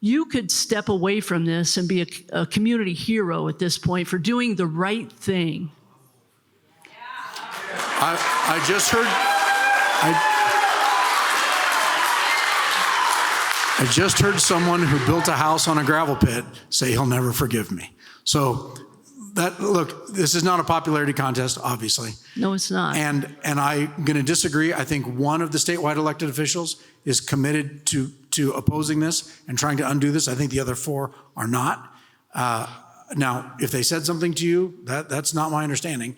You could step away from this and be a community hero at this point for doing the right thing. I just heard. I just heard someone who built a house on a gravel pit say he'll never forgive me. So look, this is not a popularity contest, obviously. No, it's not. And I'm going to disagree. I think one of the statewide elected officials is committed to opposing this and trying to undo this. I think the other 4 are not. Now, if they said something to you, that's not my understanding.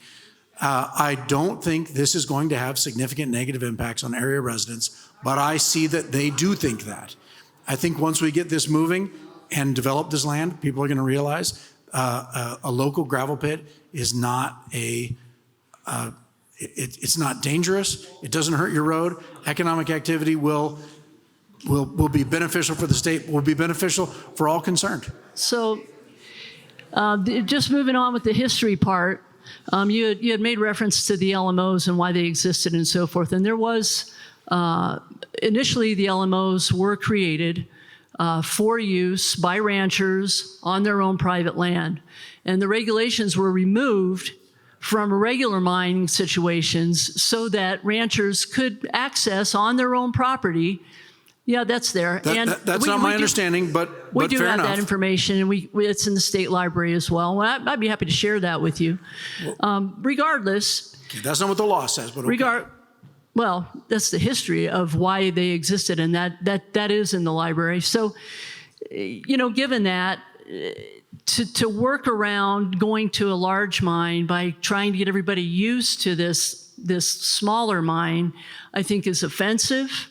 I don't think this is going to have significant negative impacts on area residents, but I see that they do think that. I think once we get this moving and develop this land, people are going to realize a local gravel pit is not it's not dangerous. It doesn't hurt your road. Economic activity will be beneficial for the state, will be beneficial for all concerned. So just moving on with the history part, you had made reference to the LMOs and why they existed and so forth. And there was, initially the LMOs were created for use by ranchers on their own private land. And the regulations were removed from regular mining situations so that ranchers could access on their own property. Yeah, that's there. That's not my understanding, but we do fair have enough. that information, and it's in the state library as well. I'd be happy to share that with you. Regardless, that's not what the law says, but okay. Well, that's the history of why they existed, and that is in the library. So, given that, to work around going to a large mine by trying to get everybody used to this smaller mine, I think is offensive.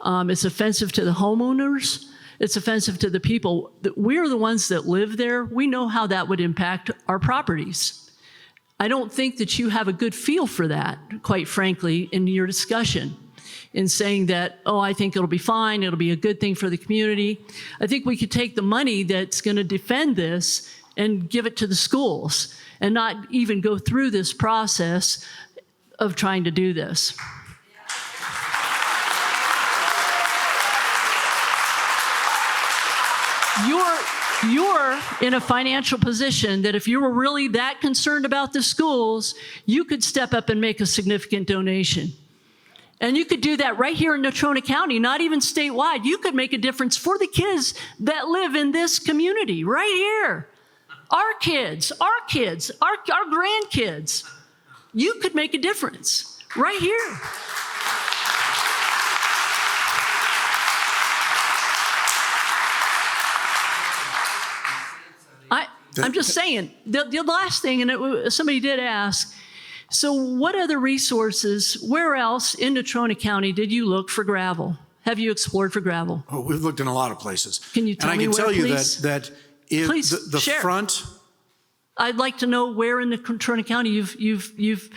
It's offensive to the homeowners. It's offensive to the people. We're the ones that live there. We know how that would impact our properties. I don't think that you have a good feel for that, quite frankly, in your discussion, in saying that, oh, I think it'll be fine, it'll be a good thing for the community. I think we could take the money that's going to defend this and give it to the schools and not even go through this process of trying to do this. You're in a financial position that if you were really that concerned about the schools, you could step up and make a significant donation. And you could do that right here in Natrona County, not even statewide. You could make a difference for the kids that live in this community right here. Our kids, our grandkids. You could make a difference right here. I'm just saying, the last thing, and somebody did ask, so what other resources, where else in Natrona County did you look for gravel? Have you explored for gravel? Oh, we've looked in a lot of places. Can you tell me where, please? And I can tell you that Please the share. front. I'd like to know where in Natrona County you've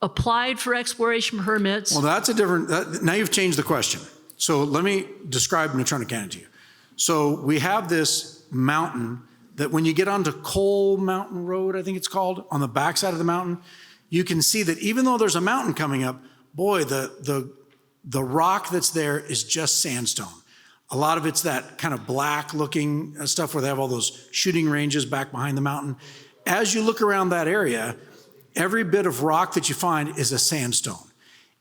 applied for exploration permits. Well, that's a different, now you've changed the question. So let me describe Natrona County to you. So we have this mountain that when you get onto Coal Mountain Road, I think it's called, on the backside of the mountain, you can see that even though there's a mountain coming up, boy, the rock that's there is just sandstone. A lot of it's that kind of black looking stuff where they have all those shooting ranges back behind the mountain. As you look around that area, every bit of rock that you find is a sandstone.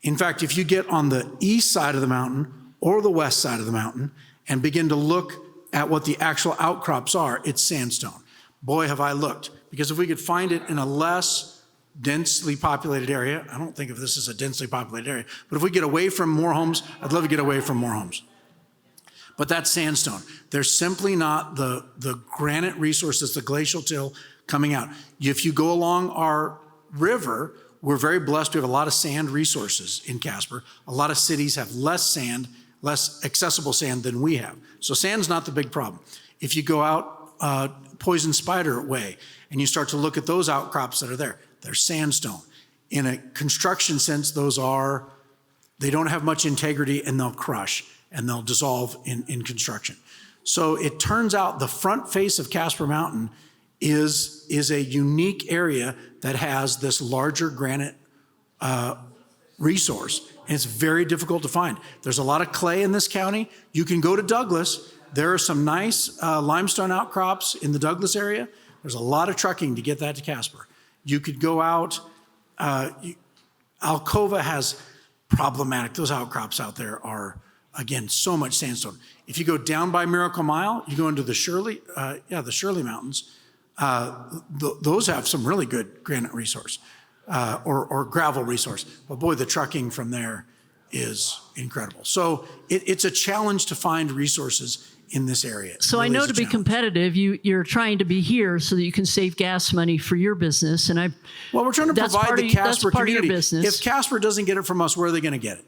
In fact, if you get on the east side of the mountain or the west side of the mountain and begin to look at what the actual outcrops are, it's sandstone. Boy, have I looked. Because if we could find it in a less densely populated area, I don't think of this as a densely populated area, but if we get away from more homes, I'd love to get away from more homes. But that's sandstone. There's simply not the granite resources, the glacial till coming out. If you go along our river, we're very blessed. We have a lot of sand resources in Casper. A lot of cities have less sand, less accessible sand than we have. So sand's not the big problem. If you go out Poison Spider Way, and you start to look at those outcrops that are there. They're sandstone. In a construction sense, they don't have much integrity, and they'll crush and they'll dissolve in construction. So it turns out the front face of Casper Mountain is a unique area that has this larger granite resource, and it's very difficult to find. There's a lot of clay in this county. You can go to Douglas. There are some nice limestone outcrops in the Douglas area. There's a lot of trucking to get that to Casper. You could go out, Alcova has problematic, those outcrops out there are, again, so much sandstone. If you go down by Miracle Mile, you go into the Shirley Mountains, those have some really good granite resource or gravel resource. But boy, the trucking from there is incredible. So it's a challenge to find resources in this area. So I know to be competitive, you're trying to be here so that you can save gas money for your business. And we're trying to provide the Casper community. Business. If Casper doesn't get it from us, where are they going to get it?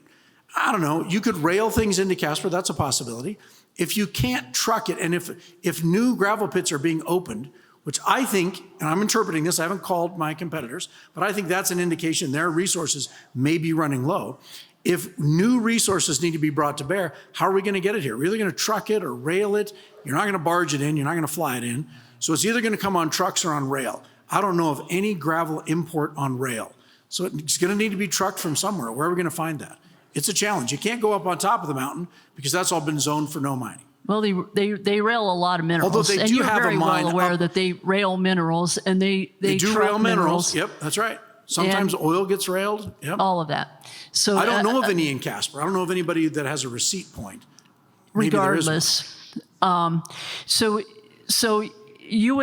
I don't know. You could rail things into Casper. That's a possibility. If you can't truck it, and if new gravel pits are being opened, which I think, and I'm interpreting this, I haven't called my competitors, but I think that's an indication their resources may be running low. If new resources need to be brought to bear, how are we going to get it here? We're either going to truck it or rail it. You're not going to barge it in. You're not going to fly it in. So it's either going to come on trucks or on rail. I don't know of any gravel import on rail. So it's going to need to be trucked from somewhere. Where are we going to find that? It's a challenge. You can't go up on top of the mountain because that's all been zoned for no mining. Well, they rail a lot of minerals. Although they and do you're have very a mine well aware up, that they rail minerals and they do truck rail minerals. Yep, that's right. Sometimes oil gets railed. Yep. All of that. So I don't know of any in Casper. I don't know of anybody that has a receipt point. Maybe regardless. So you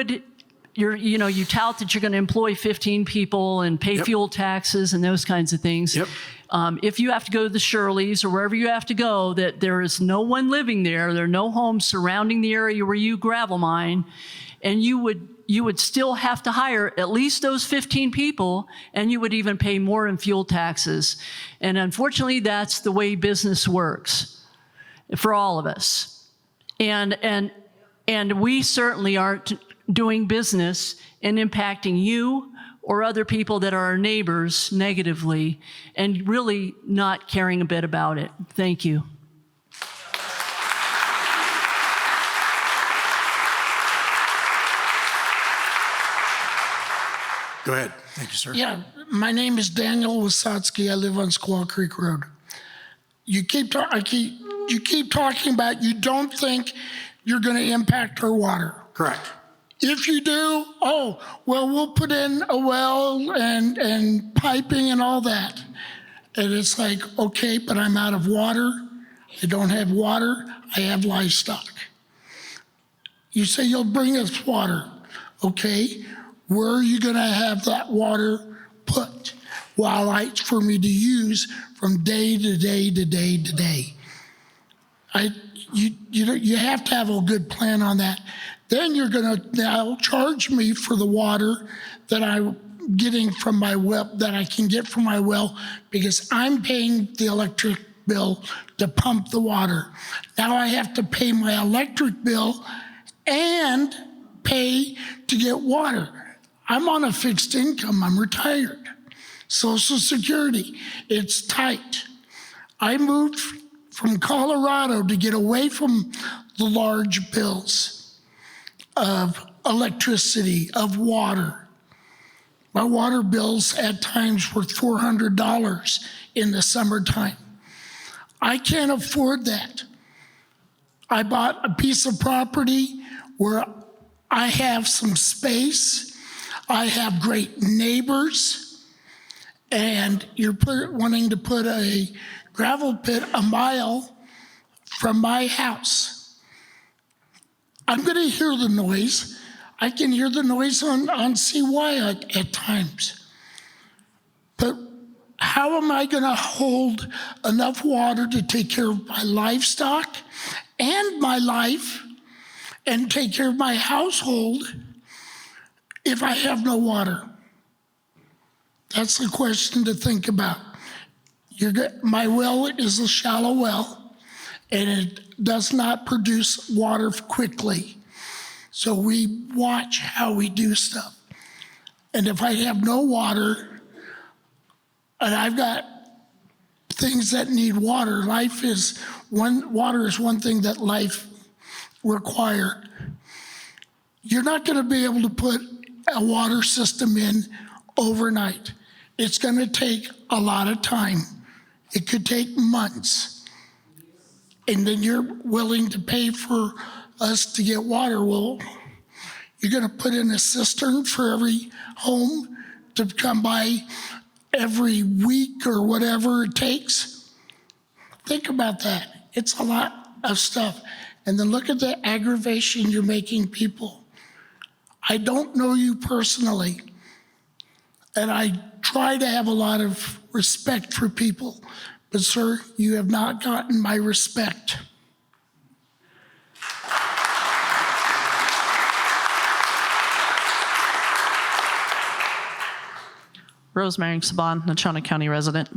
tout that you're going to employ 15 people and pay fuel taxes and those kinds of things. Yep. If you have to go to the Shirleys or wherever you have to go, that there is no one living there, there are no homes surrounding the area where you gravel mine, and you would still have to hire at least those 15 people, and you would even pay more in fuel taxes. And unfortunately, that's the way business works for all of us. And we certainly aren't doing business and impacting you or other people that are our neighbors negatively, and really not caring a bit about it. Thank you. Go ahead. Thank you, sir. Yeah, my name is Daniel Wasatsky. I live on Squaw Creek Road. You keep talking about you don't think you're going to impact our water. Correct. If you do, we'll put in a well and piping and all that. And it's like, okay, but I'm out of water. I don't have water. I have livestock. You say you'll bring us water. Okay, where are you going to have that water put? Wildlife for me to use from day to day to day to day. You have to have a good plan on that. Then you're going to now charge me for the water that I'm getting from my well, that I can get from my well, because I'm paying the electric bill to pump the water. Now I have to pay my electric bill and pay to get water. I'm on a fixed income. I'm retired. Social Security, it's tight. I moved from Colorado to get away from the large bills of electricity, of water. My water bills at times were $400 in the summertime. I can't afford that. I bought a piece of property where I have some space, I have great neighbors, and you're wanting to put a gravel pit a mile from my house. I'm going to hear the noise. I can hear the noise on CY at times. But how am I going to hold enough water to take care of my livestock and my life and take care of my household if I have no water? That's the question to think about. My well is a shallow well, and it does not produce water quickly. So we watch how we do stuff. And if I have no water, and I've got things that need water, water is one thing that life required. You're not going to be able to put a water system in overnight. It's going to take a lot of time. It could take months. And then you're willing to pay for us to get water. Well, you're going to put in a cistern for every home to come by every week or whatever it takes. Think about that. It's a lot of stuff. And then look at the aggravation you're making people. I don't know you personally, and I try to have a lot of respect for people, but sir, you have not gotten my respect. Rosemary Saban, Natrona County resident.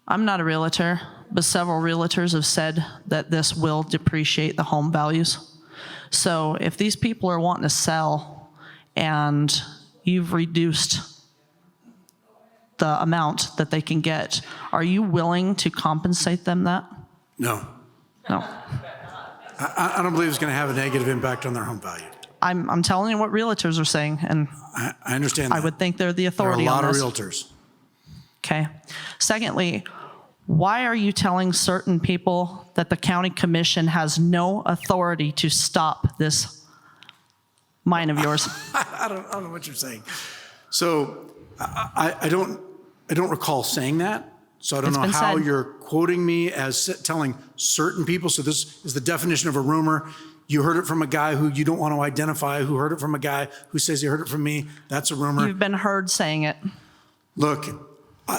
I'm not a realtor, but several realtors have said that this will depreciate the home values. So if these people are wanting to sell and you've reduced the amount that they can get, are you willing to compensate them that? No. No. I don't believe it's going to have a negative impact on their home value. I'm telling you what realtors are saying, and I understand that. I would think they're the authority there are a lot on this. of realtors. Okay. Secondly, why are you telling certain people that the county commission has no authority to stop this mine of yours? I don't know what you're saying. So I don't recall saying that. So I don't know how you're quoting me as telling certain people. So this is the definition of a rumor. You heard it from a guy who you don't want to identify, who heard it from a guy who says he heard it from me. That's a rumor. You've been heard saying it. Look,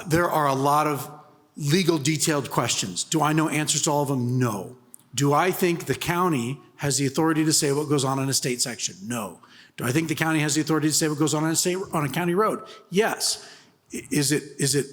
there are a lot of legal detailed questions. Do I know answers to all of them? No. Do I think the county has the authority to say what goes on in a state section? No. Do I think the county has the authority to say what goes on on a county road? Yes. Is it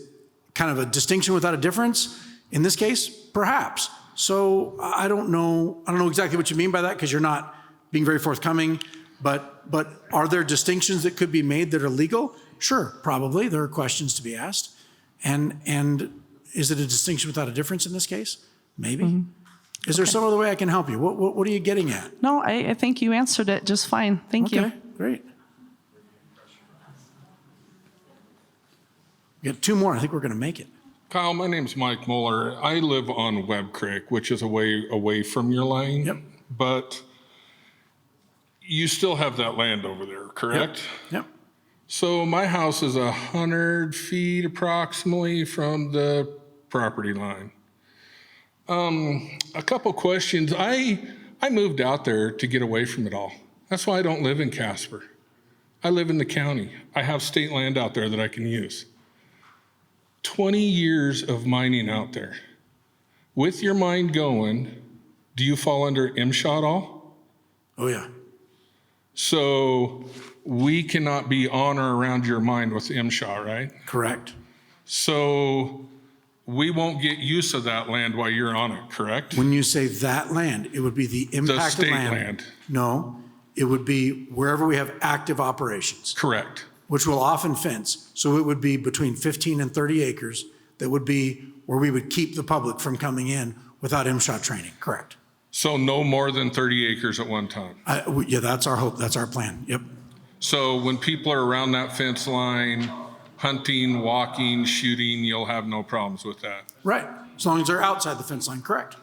kind of a distinction without a difference? In this case, perhaps. So I don't know exactly what you mean by that, because you're not being very forthcoming. But are there distinctions that could be made that are legal? Sure, probably. There are questions to be asked. And is it a distinction without a difference in this case? Maybe. Mm-hmm. Is there some other way I can help you? What are you getting at? No, I think you answered it just fine. Thank you. Okay, great. We got two more. I think we're going to make it. Kyle, my name's Mike Mueller. I live on Webb Creek, which is away from your lane. Yep. But you still have that land over there, correct? Yep. So my house is 100 feet approximately from the property line. A couple questions. I moved out there to get away from it all. That's why I don't live in Casper. I live in the county. I have state land out there that I can use. 20 years of mining out there. With your mine going, do you fall under MSHA at all? Oh, yeah. So we cannot be on or around your mine with MSHA, right? Correct. So we won't get use of that land while you're on it, correct? When you say that land, it would be the impacted state land. No, it would be wherever we have active operations. Correct. Which will often fence. So it would be between 15 and 30 acres that would be where we would keep the public from coming in without MSHA training. Correct. So no more than 30 acres at one time? Yeah, that's our hope. That's our plan. Yep. So when people are around that fence line, hunting, walking, shooting, you'll have no problems with that? Right. As long as they're outside the fence line. Correct.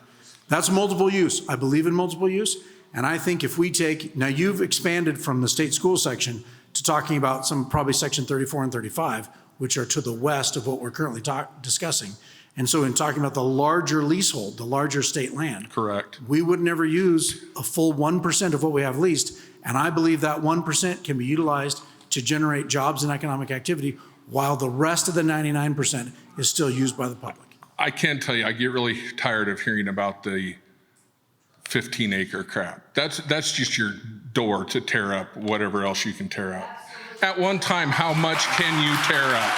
That's multiple use. I believe in multiple use. And I think if we now you've expanded from the state school section to talking about probably section 34 and 35, which are to the west of what we're currently discussing. And so in talking about the larger leasehold, the larger state land. Correct. We would never use a full 1% of what we have leased. And I believe that 1% can be utilized to generate jobs and economic activity while the rest of the 99% is still used by the public. I can tell you, I get really tired of hearing about the 15-acre crap. That's just your door to tear up whatever else you can tear up. At one time, how much can you tear up?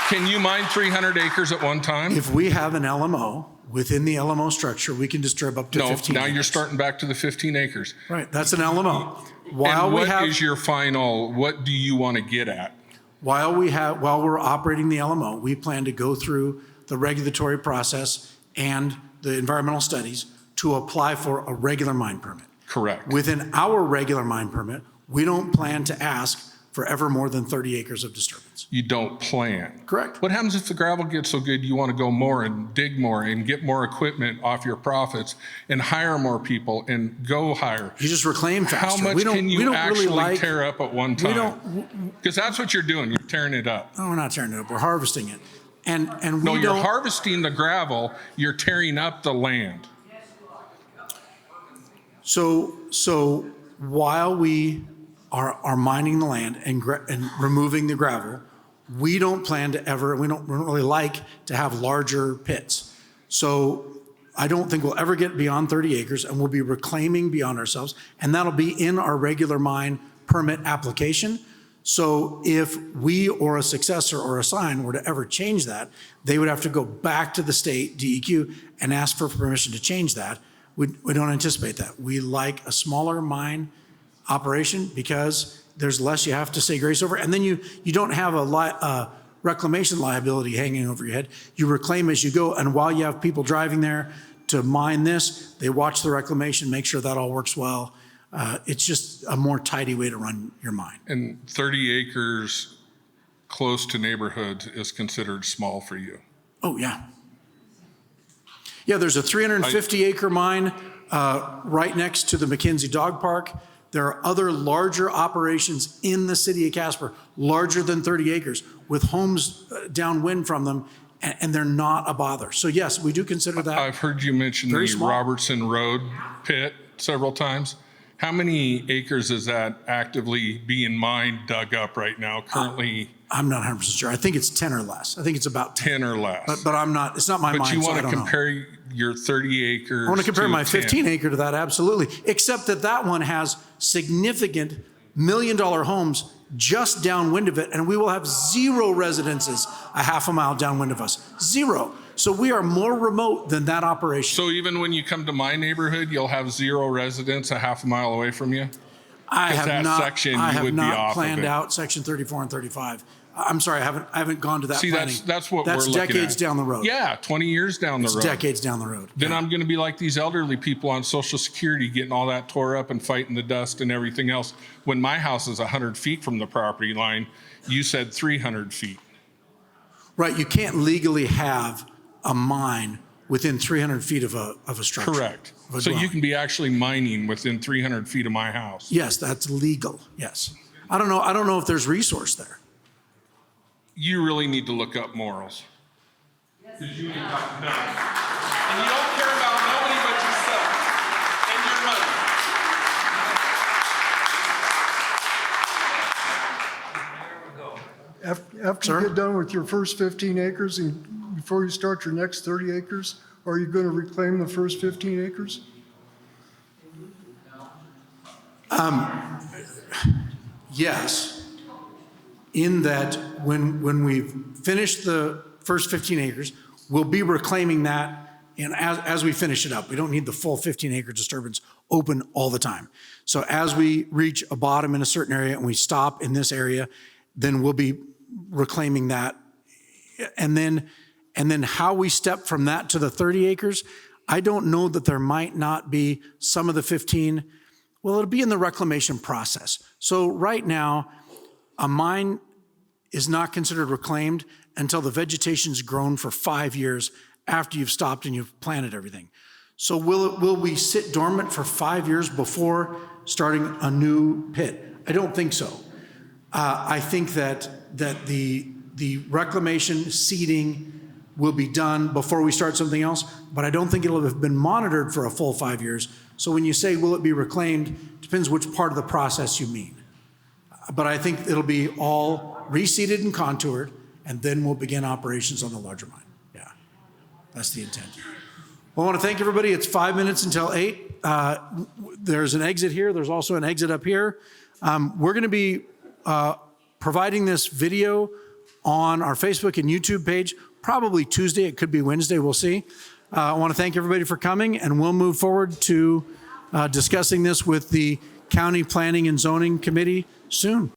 Can you mine 300 acres at one time? If we have an LMO, within the LMO structure, we can disturb up to No, 15 now acres. you're starting back to the 15 acres. Right, that's an LMO. While And we what have, is your final, what do you want to get at? while we're operating the LMO, we plan to go through the regulatory process and the environmental studies to apply for a regular mine permit. Correct. Within our regular mine permit, we don't plan to ask for ever more than 30 acres of disturbance. You don't plan. Correct. What happens if the gravel gets so good you want to go more and dig more and get more equipment off your profits and hire more people and go higher? You just reclaim faster. How much We don't- can we you don't really actually like- tear up at one We time? don't, Because that's what you're doing. You're tearing it up. no, we're not tearing it up, we're harvesting it. And we No, you're don't, harvesting the gravel. You're tearing up the land. so while we are mining the land and removing the gravel, we don't plan to ever, we don't really like to have larger pits. So I don't think we'll ever get beyond 30 acres, and we'll be reclaiming beyond ourselves, and that'll be in our regular mine permit application. So if we or a successor or a sign were to ever change that, they would have to go back to the state DEQ and ask for permission to change that. We don't anticipate that. We like a smaller mine operation because there's less you have to say grace over, and then you don't have a reclamation liability hanging over your head. You reclaim as you go, and while you have people driving there to mine this, they watch the reclamation, make sure that all works well. It's just a more tidy way to run your mine. And 30 acres close to neighborhoods is considered small for you. Oh, yeah. Yeah, there's a 350-acre mine right next to the McKenzie Dog Park. There are other larger operations in the city of Casper, larger than 30 acres, with homes downwind from them, and they're not a bother. So yes, we do consider that. I've heard you mention very the small. Robertson Road pit several times. How many acres is that actively being mined, dug up right now currently? I'm not 100% sure. I think it's 10 or less. I think it's about 10. 10 or less. But I'm not, it's not my But mine, you so I want to don't know. compare your 30 acres I want to compare my 10. 15 acre to that, absolutely. Except that one has significant $1 million homes just downwind of it, and we will have 0 residences a half a mile downwind of us. 0. So we are more remote than that operation. So even when you come to my neighborhood, you'll have 0 residents a half a mile away from you? I 'Cause have that not, section, I you have would be not off of planned it. out section 34 and 35. I'm sorry, I haven't gone to that See, planning. that's what we're looking at. That's decades down the road. Yeah, 20 years down the It's road. decades down the road. Then I'm going to be like these elderly people on Social Security getting all that tore up and fighting the dust and everything else. When my house is 100 feet from the property line, you said 300 feet. Right, you can't legally have a mine within 300 feet of a structure. Correct. of a So you dwelling. can be actually mining within 300 feet of my house. Yes, that's legal, yes. I don't know if there's resource there. You really need to look up morals. Because you ain't got none. And you don't care about nobody but yourself and your money. After you get done with your first 15 acres and before you start your next 30 acres, are you going to reclaim the first 15 acres? Yes, in that when we've finished the first 15 acres, we'll be reclaiming that as we finish it up. We don't need the full 15-acre disturbance open all the time. So as we reach a bottom in a certain area and we stop in this area, then we'll be reclaiming that. And then how we step from that to the 30 acres, I don't know that there might not be some of the 15. Well, it'll be in the reclamation process. So right now, a mine is not considered reclaimed until the vegetation's grown for 5 years after you've stopped and you've planted everything. So will we sit dormant for 5 years before starting a new pit? I don't think so. I think that the reclamation seeding will be done before we start something else, but I don't think it'll have been monitored for a full 5 years. So when you say, will it be reclaimed, depends which part of the process you mean. But I think it'll be all reseeded and contoured, and then we'll begin operations on the larger mine. Yeah, that's the intent. Well, I want to thank everybody. It's 5 minutes until 8. There's an exit here. There's also an exit up here. We're going to be providing this video on our Facebook and YouTube page, probably Tuesday. It could be Wednesday. We'll see. I want to thank everybody for coming, and we'll move forward to discussing this with the County Planning and Zoning Committee soon.